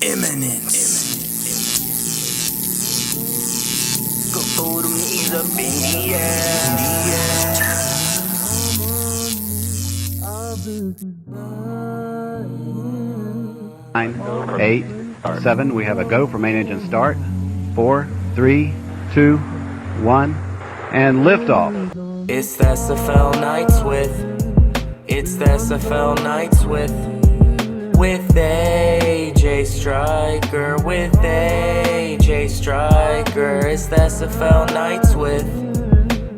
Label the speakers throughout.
Speaker 1: Imminent. Go throw them knees up in the air.
Speaker 2: 9, 8, 7. We have a go for main engine start. 4, 3, 2, 1, and liftoff.
Speaker 1: It's the SFL nights it's the SFL nights with A.J.Striker, with A.J.Striker. It's the SFL nights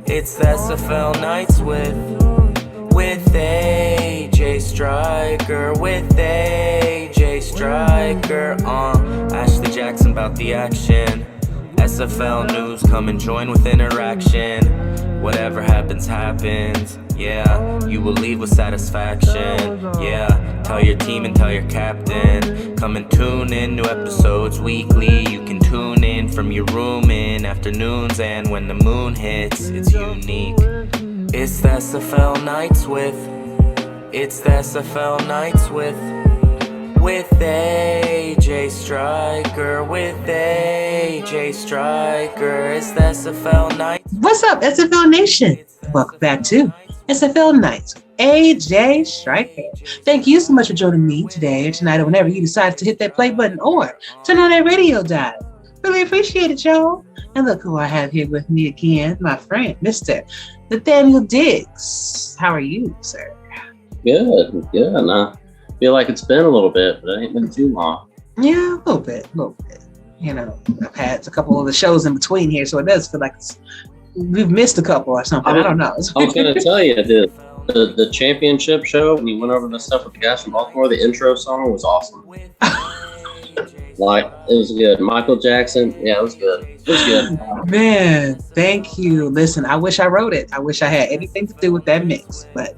Speaker 1: it's the SFL nights with A.J.Striker, with A.J.Striker. Ashley Jackson about the action. SFL news, come and join with interaction. Whatever happens, happens. Yeah, you will leave with satisfaction. Yeah, tell your team and tell your captain. Come and tune in, new episodes weekly. You can tune in from your room in afternoons, and when the moon hits, it's unique. It's the SFL nights it's the SFL nights with A.J.Striker, with A.J.Striker. It's the SFL nights.
Speaker 3: What's up, SFL Nation? Welcome back to SFL Nights, A.J.Striker. Thank you so much for joining me today or tonight or whenever you decide to hit that play button or turn on that radio dial. Really appreciate it, y'all. And look who I have here with me again, my friend, Mr. Nathaniel Diggs. How are you, sir?
Speaker 4: Good. And I feel like it's been a little bit, but it ain't been too long.
Speaker 3: Yeah, a little bit. You know, I've had a couple of the shows in between here, so it does feel like we've missed a couple or something. I don't know.
Speaker 4: I was going to tell you, the championship show, when you went over the stuff with the guys from Baltimore, the intro song was awesome. Like, it was good. Michael Jackson, yeah, it was good. It was good.
Speaker 3: Man, thank you. Listen, I wish I wrote it. I wish I had anything to do with that mix, but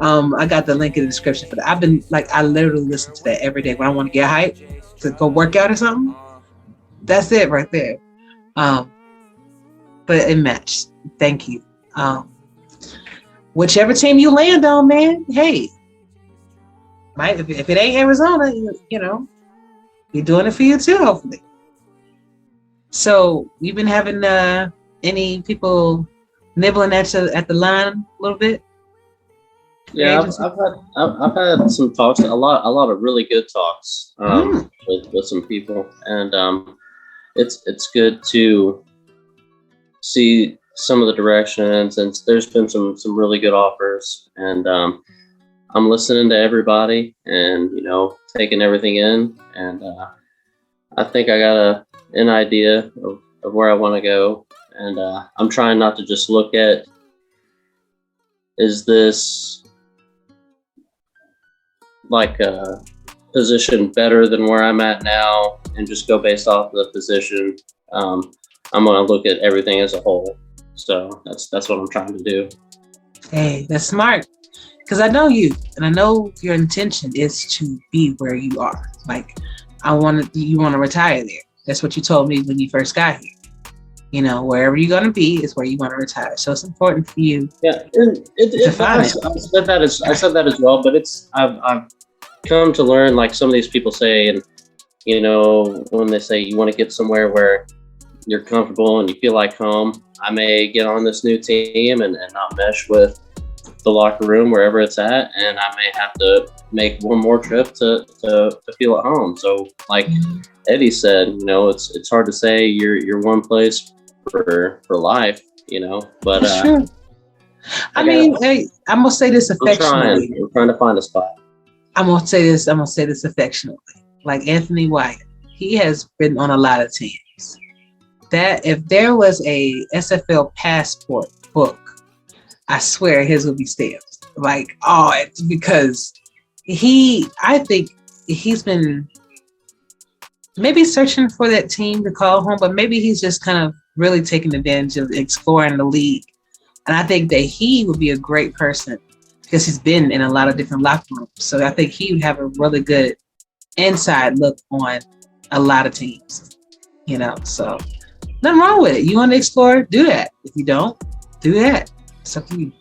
Speaker 3: I got the link in the description for that. I literally listen to that every day when I want to get hyped to go work out or something. That's it right there. But it matched. Thank you. Whichever team you land on, man, hey, if it ain't Arizona, you know, we're doing it for you too, hopefully. So we've been having any people nibbling at the line a little bit.
Speaker 4: Yeah, I've had some talks, a lot of really good talks with some people, and it's good to see some of the directions, and there's been some really good offers, and I'm listening to everybody and, you know, taking everything in, and I think I got an idea of where I want to go, and I'm trying not to just look at, is this like a position better than where I'm at now, and just go based off the position. I'm going to look at everything as a whole. So that's what I'm trying to do.
Speaker 3: Hey, that's smart. Because I know you, and I know your intention is to be where you are. Like, you want to retire there. That's what you told me when you first got here. You know, wherever you're going to be is where you want to retire. So it's important for you.
Speaker 4: Yeah, I said that as well. But I've come to learn, like some of these people say, and you know, when they say you want to get somewhere where you're comfortable and you feel like home, I may get on this new team and not mesh with the locker room wherever it's at, and I may have to make one more trip to feel at home. So like Eddie said, you know, it's hard to say you're one place for life, you know, but
Speaker 3: sure. I'm gonna say this affectionately.
Speaker 4: We're trying to find a spot.
Speaker 3: I'm gonna say this affectionately. Like Anthony White, he has been on a lot of teams. That if there was a SFL passport book, I swear his would be stamped. Like, it's because I think he's been maybe searching for that team to call home, but maybe he's just kind of really taking advantage of exploring the league. And I think that he would be a great person because he's been in a lot of different locker rooms. So I think he would have a really good inside look on a lot of teams, you know, so nothing wrong with it. You want to explore, do that. If you don't, do that. It's up to you.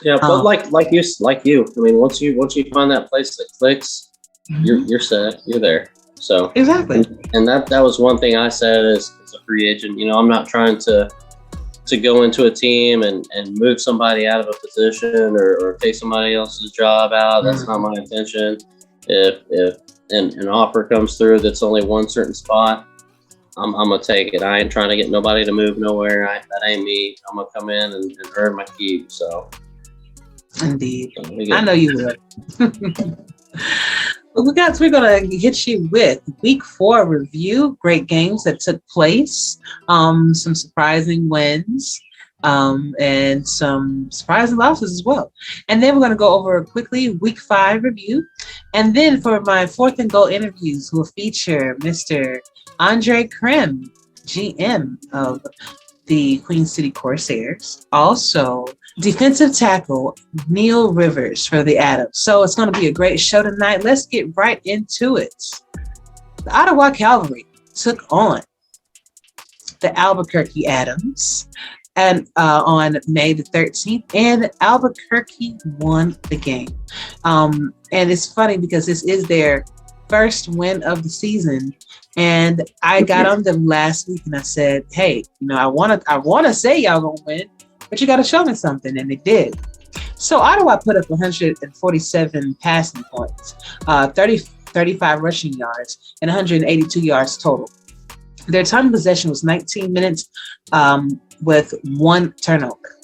Speaker 4: Yeah, but like you. I mean, once you find that place that clicks, you're set. You're there. So
Speaker 3: exactly,
Speaker 4: and that was one thing I said as a free agent. You know, I'm not trying to go into a team and move somebody out of a position or take somebody else's job out. That's not my intention. If an offer comes through that's only one certain spot, I'm gonna take it. I ain't trying to get nobody to move nowhere. That ain't me. I'm gonna come in and earn my keep. So
Speaker 3: indeed, I know you would. We're gonna hit you with week 4 review. Great games that took place, some surprising wins, and some surprising losses as well. And then we're gonna go over quickly week 5 review. And then for my 4th and goal interviews, we'll feature Mr. Andre Krimm, GM of the Queen City Corsairs. Also, defensive tackle Neal Rivers for the Adams. So it's going to be a great show tonight. Let's get right into it. The Ottawa Cavalry took on the Albuquerque Adams and on May the 13th, and Albuquerque won the game. And it's funny because this is their first win of the season. And I got on them last week and I said, hey, you know, I want to say y'all gonna win, but you got to show me something. And they did. So Ottawa put up 147 passing points, 35 rushing yards, and 182 yards total. Their time of possession was 19 minutes with 1 turnover.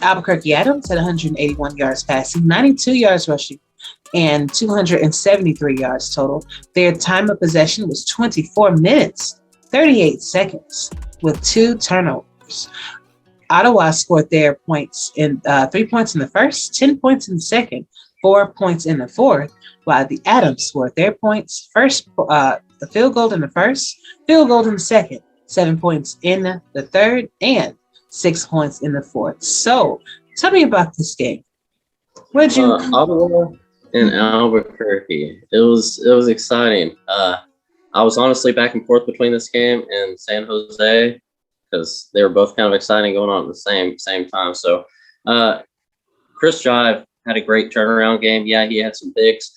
Speaker 3: Albuquerque Adams had 181 yards passing, 92 yards rushing, and 273 yards total. Their time of possession was 24 minutes, 38 seconds with 2 turnovers. Ottawa scored their points in 3 points in the first, 10 points in the second, 4 points in the fourth, while the Adams scored their points first, the field goal in the first, field goal in the second, 7 points in the third, and 6 points in the fourth. So tell me about this game. What'd you
Speaker 4: Ottawa in Albuquerque? It was exciting. I was honestly back and forth between this game and San Jose because they were both kind of exciting going on at the same time. So Chris Jive had a great turnaround game. Yeah, he had some picks,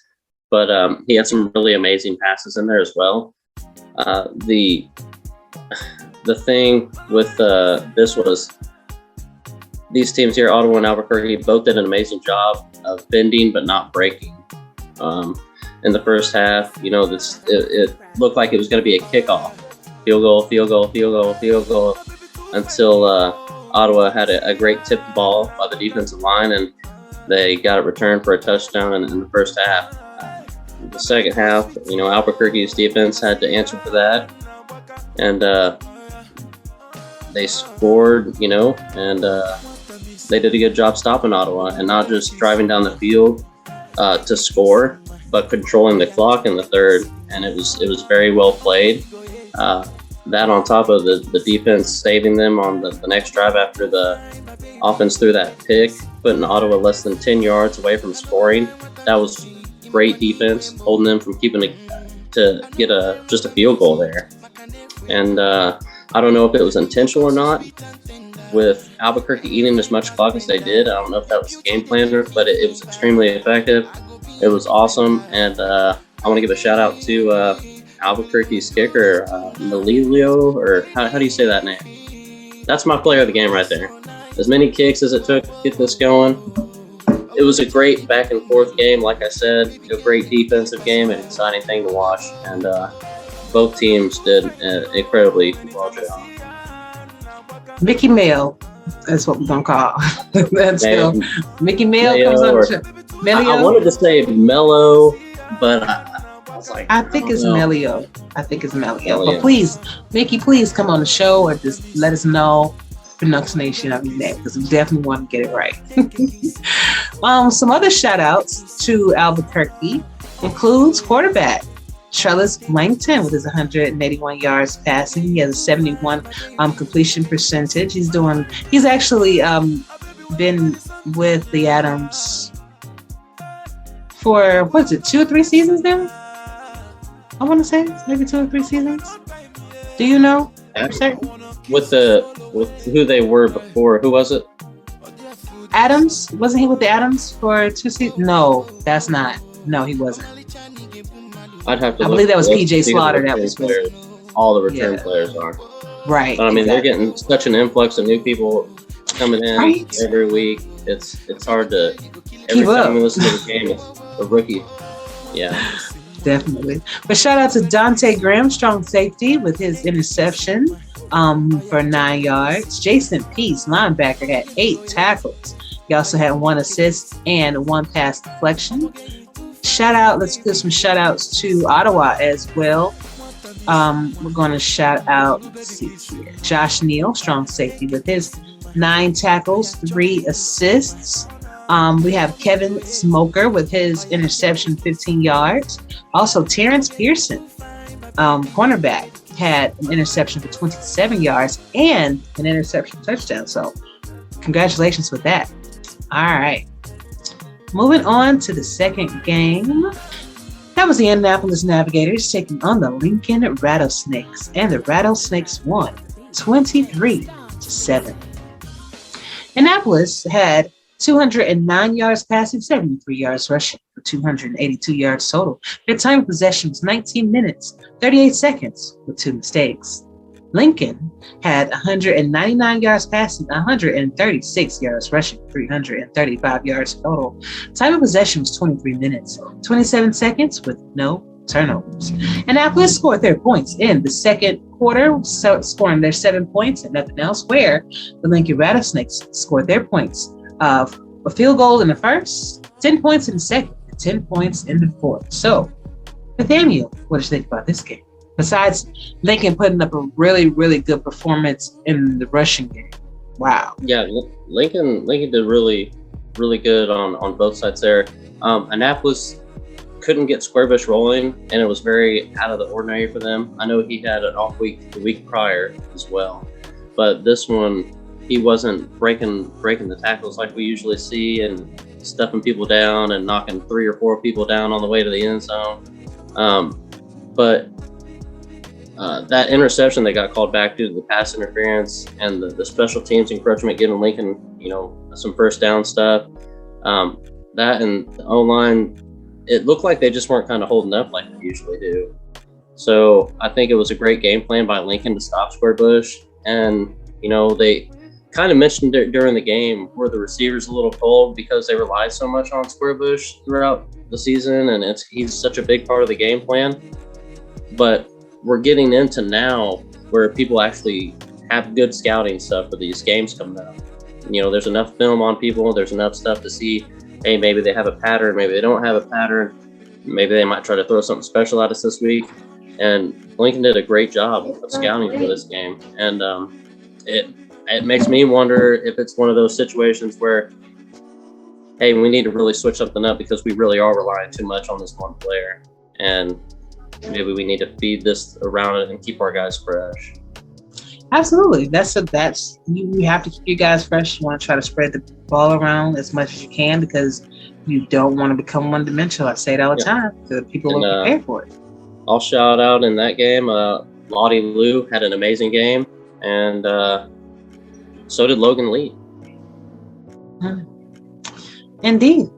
Speaker 4: but he had some really amazing passes in there as well. The thing with this was these teams here, Ottawa and Albuquerque, both did an amazing job of bending but not breaking. In the first half, you know, it looked like it was going to be a kickoff, field goal, until Ottawa had a great tipped ball by the defensive line, and they got it returned for a touchdown in the first half. The second half, you know, Albuquerque's defense had to answer for that, and they scored, you know, and they did a good job stopping Ottawa and not just driving down the field to score, but controlling the clock in the third, and it was very well played. That on top of the defense saving them on the next drive after the offense threw that pick, putting Ottawa less than 10 yards away from scoring. That was great defense, holding them from keeping to get just a field goal there. And I don't know if it was intentional or not, with Albuquerque eating as much clock as they did. I don't know if that was the game plan, but it was extremely effective. It was awesome, and I want to give a shout out to Albuquerque's kicker, Melilio, or how do you say that name? That's my player of the game right there. As many kicks as it took to get this going. It was a great back and forth game, like I said, a great defensive game, an exciting thing to watch, and both teams did an incredibly well job.
Speaker 3: Mickey Mayo, that's what we're gonna call. That's Mickey Mayo comes on the show. Melio?
Speaker 4: I wanted to say Mello, but I was like,
Speaker 3: I think it's Melio. But please, Mickey, please come on the show or just let us know pronunciation of your name, because we definitely want to get it right. Some other shout outs to Albuquerque includes quarterback Trellis Blankton with his 181 yards passing. He has a 71 completion percentage. He's actually been with the Adams for 2 or 3 seasons now? I want to say maybe 2 or 3 seasons. Do you know?
Speaker 4: With who they were before, who was it?
Speaker 3: Adams? Wasn't he with the Adams for 2 seasons? No, that's not. No, he wasn't.
Speaker 4: I'd have to.
Speaker 3: I believe that was PJ Slaughter. That was
Speaker 4: players. All the return players are.
Speaker 3: Right.
Speaker 4: But I mean, they're getting such an influx of new people coming in every week. It's hard to. Every time we listen to the game, it's a rookie. Yeah.
Speaker 3: Definitely. But shout out to Dante Graham, strong safety, with his interception for 9 yards. Jason Peace, linebacker, had 8 tackles. He also had 1 assist and 1 pass deflection. Shout out, let's do some shout outs to Ottawa as well. We're going to shout out, let's see here, Josh Neal, strong safety, with his 9 tackles, 3 assists. We have Kevin Smoker with his interception, 15 yards. Also, Terrence Pearson, cornerback, had an interception for 27 yards and an interception touchdown. So congratulations with that. All right. Moving on to the second game. That was the Indianapolis Navigators taking on the Lincoln Rattlesnakes. And the Rattlesnakes won 23-7. Annapolis had 209 yards passing, 73 yards rushing for 282 yards total. Their time of possession was 19 minutes, 38 seconds with 2 mistakes. Lincoln had 199 yards passing, 136 yards rushing, 335 yards total. Time of possession was 23 minutes, 27 seconds with no turnovers. Annapolis scored their points in the second quarter, scoring their 7 points and nothing else, where the Lincoln Rattlesnakes scored their points of a field goal in the first, 10 points in the second, and 10 points in the fourth. So, Nathaniel, what did you think about this game? Besides Lincoln putting up a really, really good performance in the rushing game. Wow. Yeah,
Speaker 4: Lincoln did really, really good on both sides there. Annapolis couldn't get Squarebush rolling, and it was very out of the ordinary for them. I know he had an off week the week prior as well, but this one, he wasn't breaking the tackles like we usually see and stuffing people down and knocking 3 or 4 people down on the way to the end zone. But that interception that got called back due to the pass interference and the special teams encroachment, giving Lincoln, some first down stuff. That and the O-line, it looked like they just weren't kind of holding up like they usually do. So I think it was a great game plan by Lincoln to stop Squarebush. And, they kind of mentioned it during the game where the receivers a little cold because they relied so much on Squarebush throughout the season, and he's such a big part of the game plan. But we're getting into now where people actually have good scouting stuff for these games coming up. There's enough film on people, there's enough stuff to see, hey, maybe they have a pattern, maybe they don't have a pattern, maybe they might try to throw something special at us this week. And Lincoln did a great job of scouting for this game. And it makes me wonder if it's one of those situations where, hey, we need to really switch something up because we really are relying too much on this one player. And maybe we need to feed this around it and keep our guys fresh.
Speaker 3: Absolutely. You have to keep your guys fresh. You want to try to spread the ball around as much as you can because you don't want to become one-dimensional. I say it all the time so people will prepare for it.
Speaker 4: I'll shout out in that game, Lottie Lou had an amazing game, and so did Logan Lee.
Speaker 3: Indeed.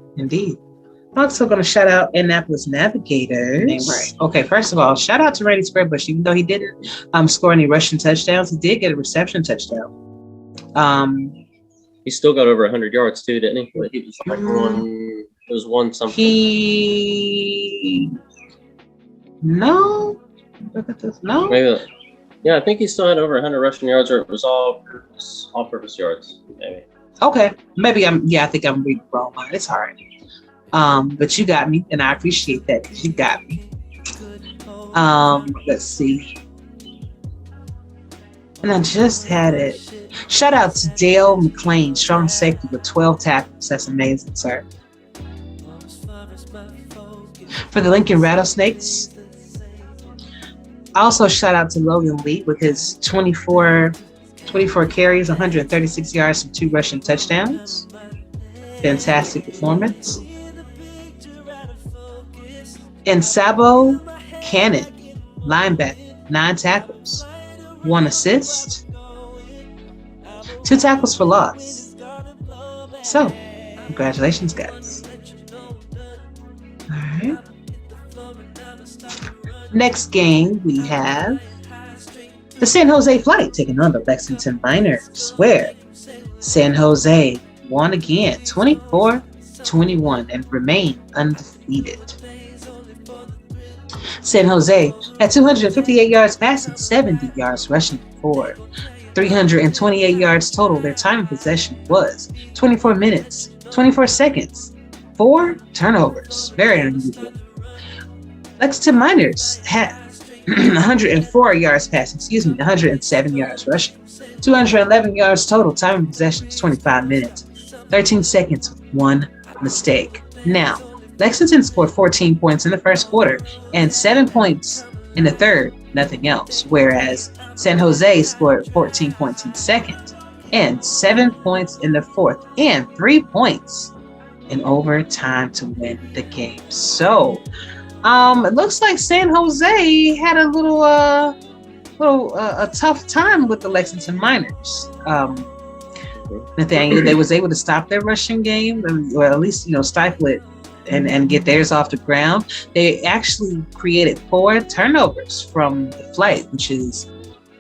Speaker 3: I'm also going to shout out Indianapolis Navigators. Right. Okay, first of all, shout out to Randy Squarebush. Even though he didn't score any rushing touchdowns, he did get a reception touchdown.
Speaker 4: He still got over 100 yards too, didn't he? He was like one something.
Speaker 3: No.
Speaker 4: Maybe. Yeah, I think he still had over 100 rushing yards, or it was all-purpose yards. Maybe.
Speaker 3: Okay, maybe I think I'm reading wrong. It's all right. But you got me, and I appreciate that because you got me. Let's see. And I just had it. Shout out to Dale McClain, strong safety with 12 tackles. That's amazing, sir. For the Lincoln Rattlesnakes, I also shout out to Logan Lee with his 24 carries, 136 yards, and 2 rushing touchdowns. Fantastic performance. And Sabo Cannon, linebacker, 9 tackles, 1 assist, 2 tackles for loss. So, congratulations, guys. All right. Next game we have the San Jose Flight taking on the Lexington Miners, where San Jose won again, 24-21, and remain undefeated. San Jose had 258 yards passing, 70 yards rushing for 328 yards total. Their time of possession was 24 minutes, 24 seconds, 4 turnovers. Very unusual. Lexington Miners had 104 yards passing, 107 yards rushing, 211 yards total. Time of possession was 25 minutes, 13 seconds, 1 mistake. Now, Lexington scored 14 points in the first quarter and 7 points in the third, nothing else, whereas San Jose scored 14 points in the second and 7 points in the fourth and 3 points in overtime to win the game. So, it looks like San Jose had a little a tough time with the Lexington Miners. Nathaniel, they was able to stop their rushing game, or at least stifle it and get theirs off the ground. They actually created 4 turnovers from the Flight, which is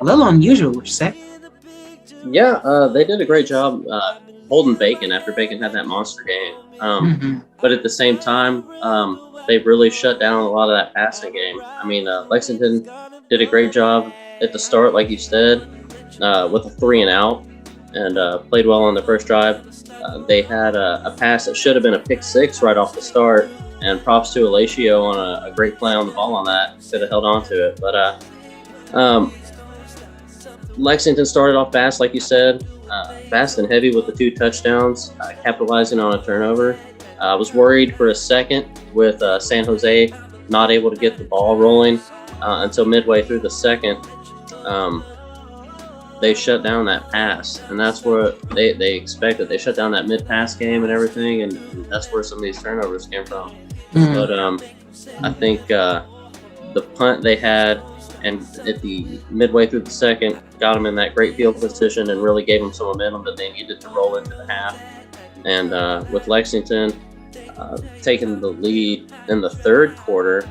Speaker 3: a little unusual, would you say?
Speaker 4: Yeah, they did a great job holding Bacon after Bacon had that monster game. But at the same time, they really shut down a lot of that passing game. I mean, Lexington did a great job at the start, like you said, with a 3-and-out, and played well on the first drive. They had a pass that should have been a pick 6 right off the start, and props to Alacio on a great play on the ball on that. Could have held on to it. But Lexington started off fast, like you said, fast and heavy with the 2 touchdowns, capitalizing on a turnover. I was worried for a second with San Jose not able to get the ball rolling until midway through the second. They shut down that pass, and that's what they expected. They shut down that mid-pass game and everything, and that's where some of these turnovers came from. But I think the punt they had, and at the midway through the second, got them in that great field position and really gave them some momentum that they needed to roll into the half. And with Lexington taking the lead in the third quarter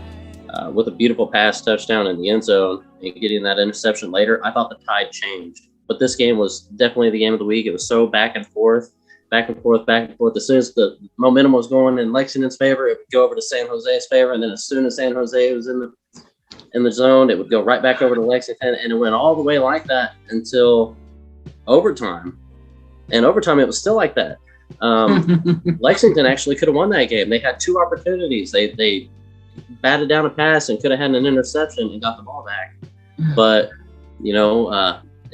Speaker 4: with a beautiful pass touchdown in the end zone and getting that interception later, I thought the tide changed. But this game was definitely the game of the week. It was so back and forth. As soon as the momentum was going in Lexington's favor, it would go over to San Jose's favor. And then as soon as San Jose was in the zone, it would go right back over to Lexington. And it went all the way like that until overtime. And overtime, it was still like that. Lexington actually could have won that game. They had 2 opportunities. They batted down a pass and could have had an interception and got the ball back. But,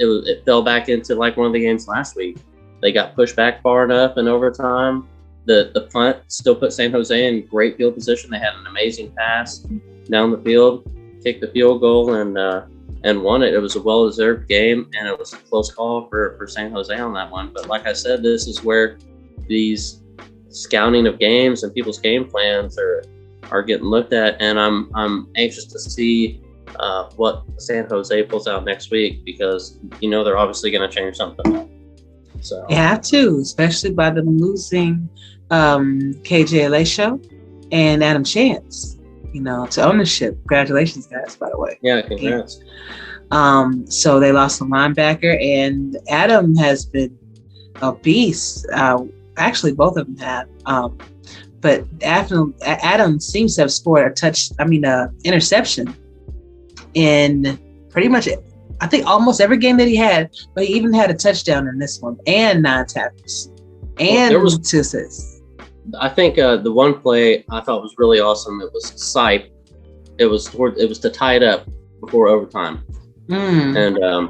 Speaker 4: it fell back into like one of the games last week. They got pushed back far enough in overtime. The punt still put San Jose in great field position. They had an amazing pass down the field, kicked the field goal, and won it. It was a well-deserved game, and it was a close call for San Jose on that one. But like I said, this is where these scouting of games and people's game plans are getting looked at, and I'm anxious to see what San Jose pulls out next week, because they're obviously going to change something up. So
Speaker 3: they have to, especially by them losing KJ and Adam Chance, to ownership. Congratulations, guys, by the way.
Speaker 4: Yeah, congrats.
Speaker 3: So they lost a linebacker, and Adam has been a beast. Actually, both of them have. But Adam seems to have scored interception in pretty much, I think, almost every game that he had. But he even had a touchdown in this one, and 9 tackles, and 2 assists.
Speaker 4: I think the one play I thought was really awesome. It was Sipe. It was to tie it up before overtime, and I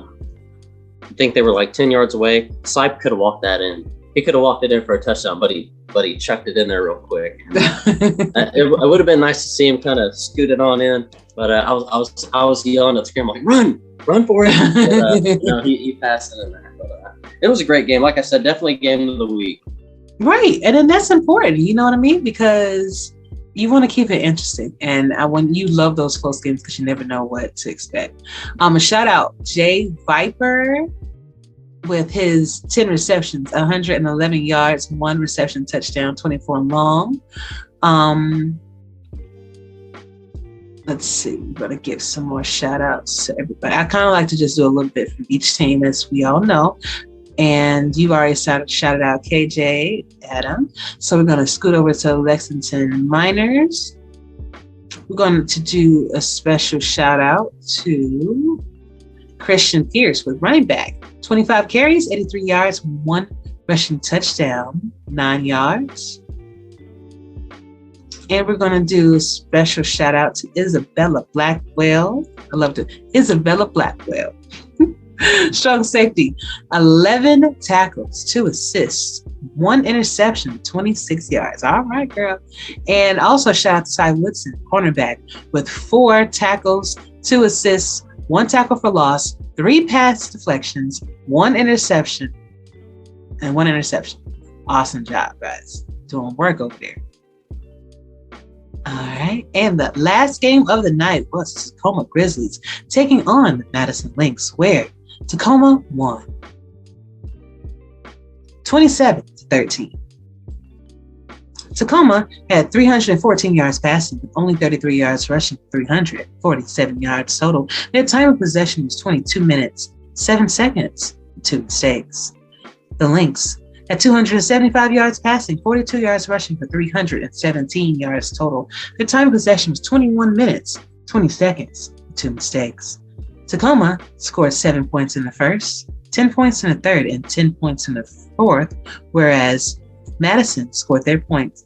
Speaker 4: think they were like 10 yards away. Sipe could have walked that in. He could have walked it in for a touchdown, but he chucked it in there real quick. It would have been nice to see him kind of scoot it on in, but I was yelling at the screen like, run for it. But, he passed it in there. But, it was a great game. Like I said, definitely game of the week.
Speaker 3: Right, and then that's important. You know what I mean? Because you want to keep it interesting, and when you love those close games because you never know what to expect. A shout out Jay Viper with his 10 receptions, 111 yards, 1 reception touchdown, 24 long. let's see. We're going to give some more shout outs to everybody. I kind of like to just do a little bit from each team, as we all know. And you've already shouted out KJ, Adam. So we're going to scoot over to Lexington Miners. We're going to do a special shout out to Christian Pierce with running back. 25 carries, 83 yards, 1 rushing touchdown, 9 yards. And we're going to do a special shout out to Isabella Blackwell. I loved it. Isabella Blackwell. Strong safety. 11 tackles, 2 assists, 1 interception, 26 yards. All right, girl. And also shout out to Ty Woodson, cornerback, with 4 tackles, 2 assists, 1 tackle for loss, 3 pass deflections, 1 interception, and 1 interception. Awesome job, guys. Doing work over there. All right. And the last game of the night was Tacoma Grizzlies taking on the Madison Lynx, where Tacoma won 27-13. Tacoma had 314 yards passing, with only 33 yards rushing, 347 yards total. Their time of possession was 22 minutes, 7 seconds, 2 mistakes. The Lynx had 275 yards passing, 42 yards rushing for 317 yards total. Their time of possession was 21 minutes, 20 seconds, 2 mistakes. Tacoma scored 7 points in the first, 10 points in the third, and 10 points in the fourth, whereas Madison scored 3 points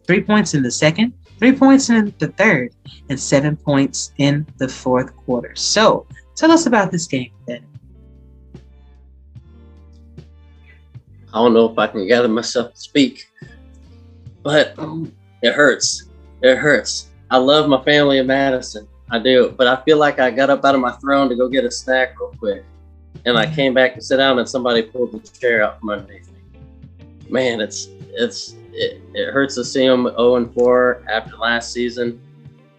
Speaker 3: in the second, 3 points in the third, and 7 points in the fourth quarter. So tell us about this game, Ben.
Speaker 4: I don't know if I can gather myself to speak, but it hurts. It hurts. I love my family in Madison. I do, but I feel like I got up out of my throne to go get a snack real quick, and I came back to sit down, and somebody pulled the chair out from underneath me. Man, it hurts to see them 0-4 after last season,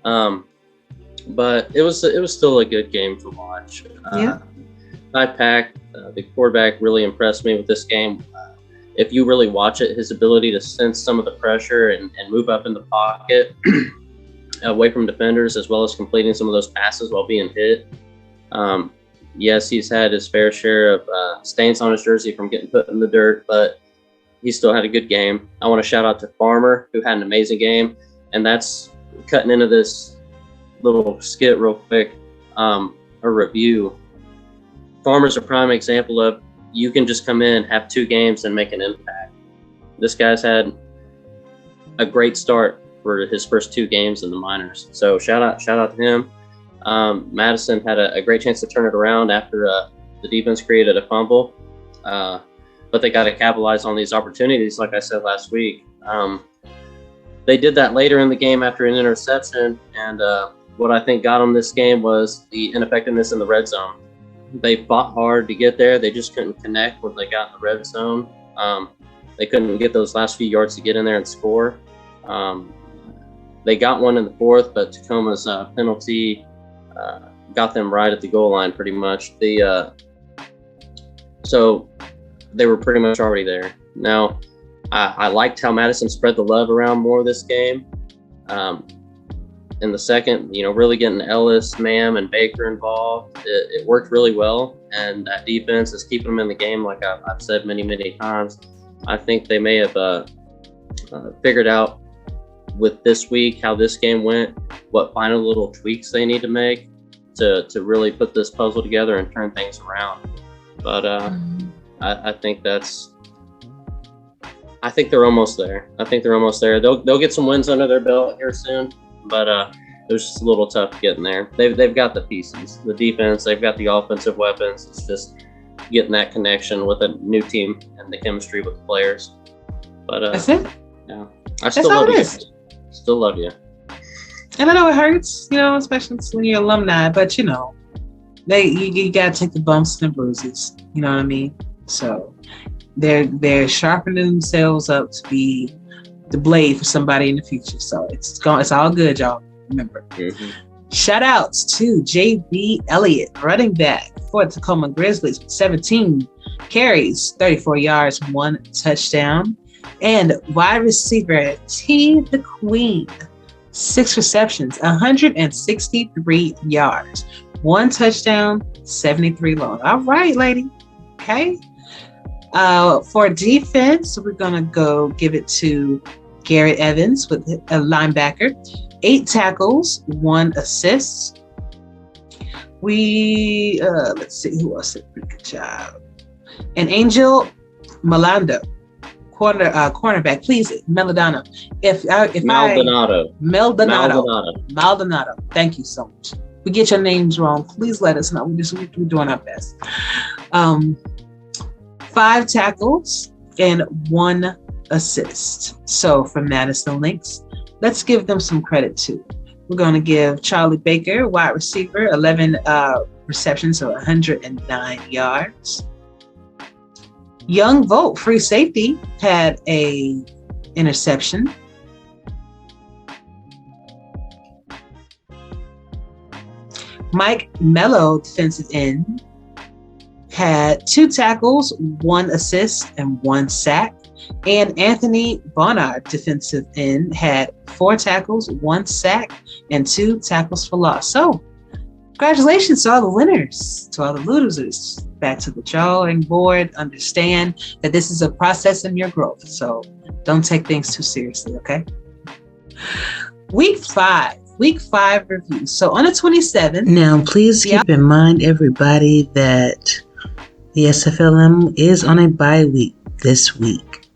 Speaker 4: but it was still a good game to watch. High pack. The quarterback really impressed me with this game. If you really watch it, his ability to sense some of the pressure and move up in the pocket away from defenders, as well as completing some of those passes while being hit. Yes, he's had his fair share of stains on his jersey from getting put in the dirt, but he still had a good game. I want to shout out to Farmer, who had an amazing game, and that's cutting into this little skit real quick, a review. Farmer's a prime example of you can just come in, have 2 games, and make an impact. This guy's had a great start for his first 2 games in the minors. So shout out to him. Madison had a great chance to turn it around after the defense created a fumble, but they got to capitalize on these opportunities. Like I said last week, they did that later in the game after an interception, and what I think got them this game was the ineffectiveness in the red zone. They fought hard to get there. They just couldn't connect when they got in the red zone. They couldn't get those last few yards to get in there and score. They got one in the fourth, but Tacoma's penalty got them right at the goal line pretty much. So they were pretty much already there. Now, I liked how Madison spread the love around more this game. In the second, really getting Ellis, Mam, and Baker involved, it worked really well. And that defense is keeping them in the game, like I've said many, many times. I think they may have figured out with this week how this game went, what final little tweaks they need to make to really put this puzzle together and turn things around. But I think they're almost there. They'll get some wins under their belt here soon, but it was just a little tough getting there. They've got the pieces, the defense, they've got the offensive weapons. It's just getting that connection with a new team and the chemistry with the players. But
Speaker 3: that's it.
Speaker 4: Yeah, I still love you. Still love you.
Speaker 3: And I know it hurts, especially when you're alumni, but you gotta take the bumps and the bruises. You know what I mean? So they're sharpening themselves up to be the blade for somebody in the future. So it's all good, y'all. Remember. Mm-hmm. Shout outs to J.B. Elliott, running back for Tacoma Grizzlies, with 17 carries, 34 yards, 1 touchdown. And wide receiver T. the Queen, 6 receptions, 163 yards, 1 touchdown, 73 long. All right, lady. Okay. For defense, we're going to go give it to Garrett Evans with a linebacker. 8 tackles, 1 assist. Let's see who else did a pretty good job. And Angel Malando, cornerback. Please, Maldonado. Maldonado. Thank you so much. We get your names wrong, please let us know. We're doing our best. 5 tackles and 1 assist. So for Madison Lynx, let's give them some credit too. We're going to give Charlie Baker, wide receiver, 11 receptions, so 109 yards. Young Volt, free safety, had a interception. Mike Mello, defensive end, had 2 tackles, 1 assist, and 1 sack. And Anthony Barnard, defensive end, had 4 tackles, 1 sack, and 2 tackles for loss. So, congratulations to all the winners, to all the losers. Back to the drawing board. Understand that this is a process in your growth. So, don't take things too seriously, okay? Week 5 review. So, on the 27th.
Speaker 5: Now, please keep in mind, everybody, that the SFLm is on a bye week this week.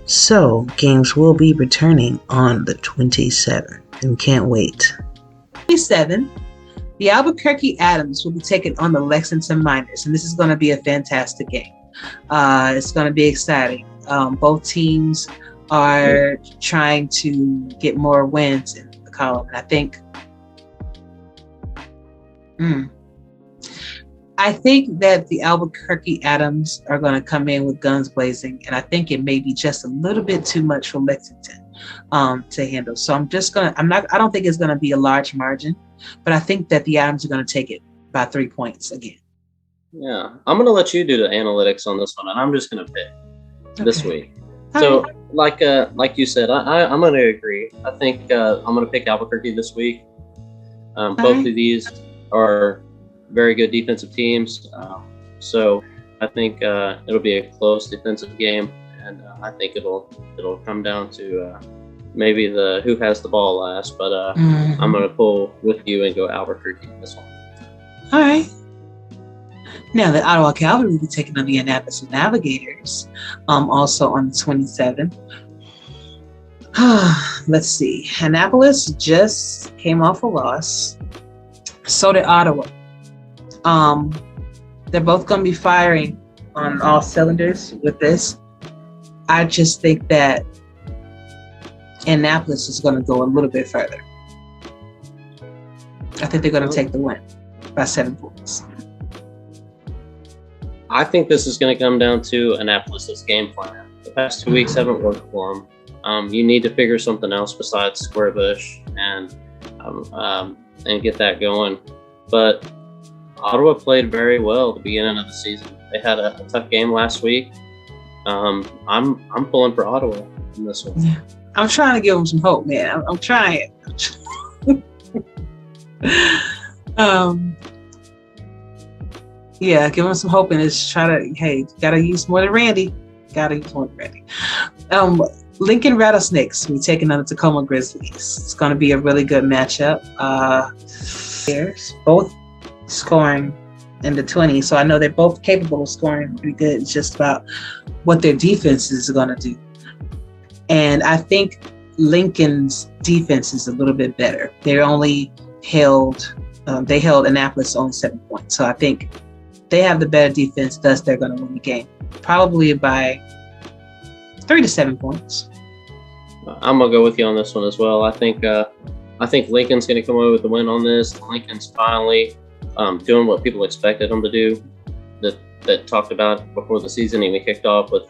Speaker 5: So, games will be returning on the 27th, and we can't wait.
Speaker 3: 27, the Albuquerque Adams will be taking on the Lexington Miners, and this is going to be a fantastic game. It's going to be exciting. Both teams are trying to get more wins in the column, and I think that the Albuquerque Adams are going to come in with guns blazing, and I think it may be just a little bit too much for Lexington to handle. So I don't think it's going to be a large margin, but I think that the Adams are going to take it by 3 points again.
Speaker 4: Yeah, I'm going to let you do the analytics on this one, and I'm just going to pick this week. So, like you said, I'm going to agree. I think I'm going to pick Albuquerque this week. Both of these are very good defensive teams. So I think it'll be a close defensive game, and I think it'll come down to maybe who has the ball last. But I'm going to pull with you and go Albuquerque in this one.
Speaker 3: All right. Now the Ottawa Cavalry will be taking on the Annapolis Navigators, also on the 27th. Let's see. Annapolis just came off a loss. So did Ottawa. They're both going to be firing on all cylinders with this. I just think that Annapolis is going to go a little bit further. I think they're going to take the win by 7 points.
Speaker 4: I think this is going to come down to Annapolis's game plan. The past 2 weeks haven't worked for them. You need to figure something else besides square bush and get that going. But Ottawa played very well at the beginning of the season. They had a tough game last week. I'm pulling for Ottawa in this one.
Speaker 3: Yeah. I'm trying to give them some hope, man. I'm trying. Yeah, give them some hope and just try to, gotta use more than Randy. Lincoln Rattlesnakes, we're taking on the Tacoma Grizzlies. It's going to be a really good matchup. Both scoring in the 20s, so I know they're both capable of scoring pretty good. It's just about what their defense is going to do. And I think Lincoln's defense is a little bit better. They held Annapolis only 7 points. So I think they have the better defense, thus they're going to win the game. Probably by 3 to 7 points.
Speaker 4: I'm going to go with you on this one as well. I think Lincoln's going to come away with the win on this. Lincoln's finally doing what people expected them to do, that talked about before the season even kicked off, with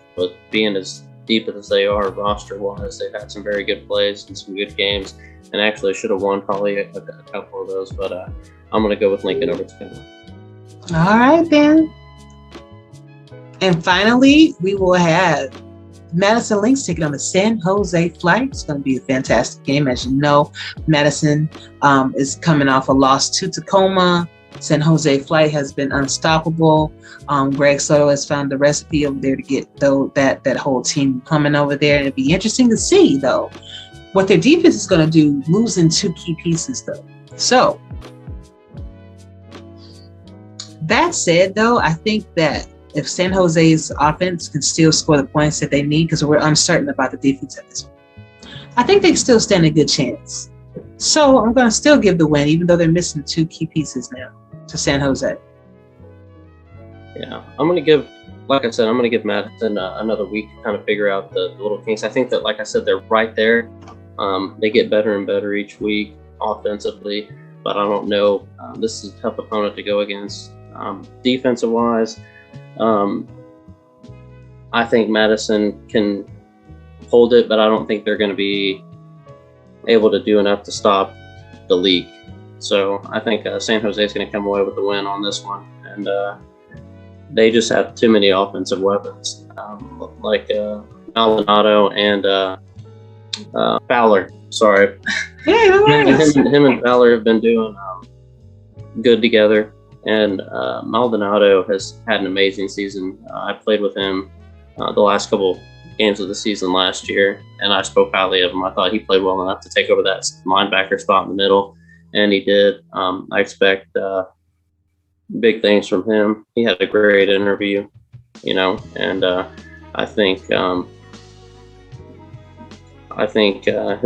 Speaker 4: being as deep as they are roster-wise. They've had some very good plays and some good games, and actually should have won probably a couple of those, but I'm going to go with Lincoln over Tacoma.
Speaker 3: All right, then. And finally, we will have Madison Lynx taking on the San Jose Flight. It's going to be a fantastic game. As you know, Madison is coming off a loss to Tacoma. San Jose Flight has been unstoppable. Greg Soto has found the recipe over there to get that whole team coming over there. And it'd be interesting to see, though, what their defense is going to do, losing 2 key pieces, though. So, that said, though, I think that if San Jose's offense can still score the points that they need, because we're uncertain about the defense at this point, I think they still stand a good chance. So I'm going to still give the win, even though they're missing 2 key pieces now, to San Jose.
Speaker 4: Yeah, I'm going to give, like I said, I'm going to give Madison another week to kind of figure out the little kinks. I think that, like I said, they're right there. They get better and better each week offensively, but I don't know. This is a tough opponent to go against. Defensive-wise, I think Madison can hold it, but I don't think they're going to be able to do enough to stop the leak. So I think San Jose is going to come away with the win on this one, and they just have too many offensive weapons, like Maldonado and Fowler. Sorry, him and Fowler have been doing good together. And Maldonado has had an amazing season. I played with him the last couple games of the season last year, and I spoke highly of him. I thought he played well enough to take over that linebacker spot in the middle, and he did. I expect big things from him. He had a great interview, and I think he'll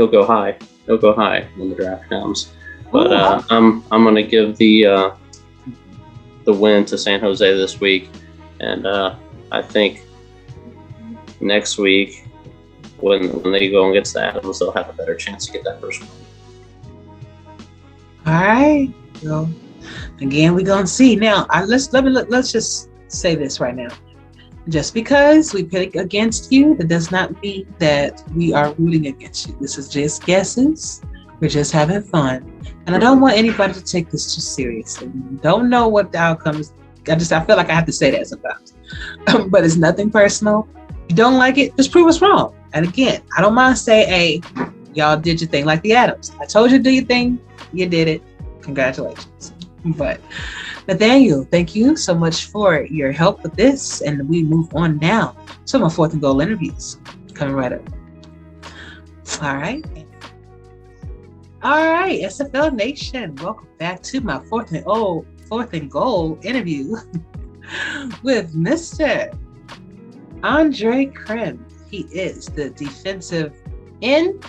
Speaker 4: go high. He'll go high when the draft comes. But I'm going to give the win to San Jose this week, and I think next week when they go against the Adams, they'll have a better chance to get that first win.
Speaker 3: All right. Well, again, we're gonna see now. Let's just say this right now. Just because we pick against you, that does not mean that we are rooting against you. This is just guesses. We're just having fun. And I don't want anybody to take this too seriously. We don't know what the outcome is. I feel like I have to say that sometimes. But it's nothing personal. If you don't like it, just prove us wrong. And again, I don't mind saying, hey, y'all did your thing like the Adams. I told you to do your thing. You did it. Congratulations. But Nathaniel, thank you so much for your help with this. And we move on now to my 4th and goal interviews. Coming right up. All right. All right, SFL Nation, welcome back to my 4th and goal interview with Mr. Andre Krimm. He is the defensive end.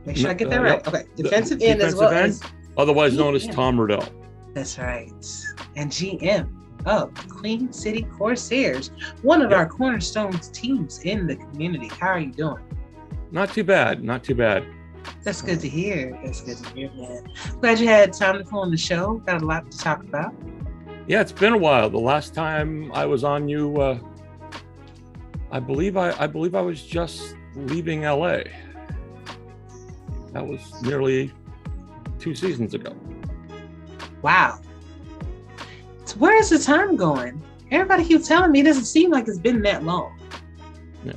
Speaker 3: Make sure I get that right.
Speaker 6: Yep.
Speaker 3: Okay, defensive end as well as
Speaker 6: otherwise known as Tom Riddell.
Speaker 3: That's right, and GM of Queen City Corsairs, one of our cornerstone teams in the community. How are you doing?
Speaker 6: Not too bad. Not too bad.
Speaker 3: That's good to hear. That's good to hear, man. Glad you had time to come on the show. Got a lot to talk about.
Speaker 6: Yeah, it's been a while. The last time I was on you, I believe I was just leaving LA. That was nearly 2 seasons ago.
Speaker 3: Wow. So where is the time going? Everybody keeps telling me it doesn't seem like it's been that long.
Speaker 6: Yeah.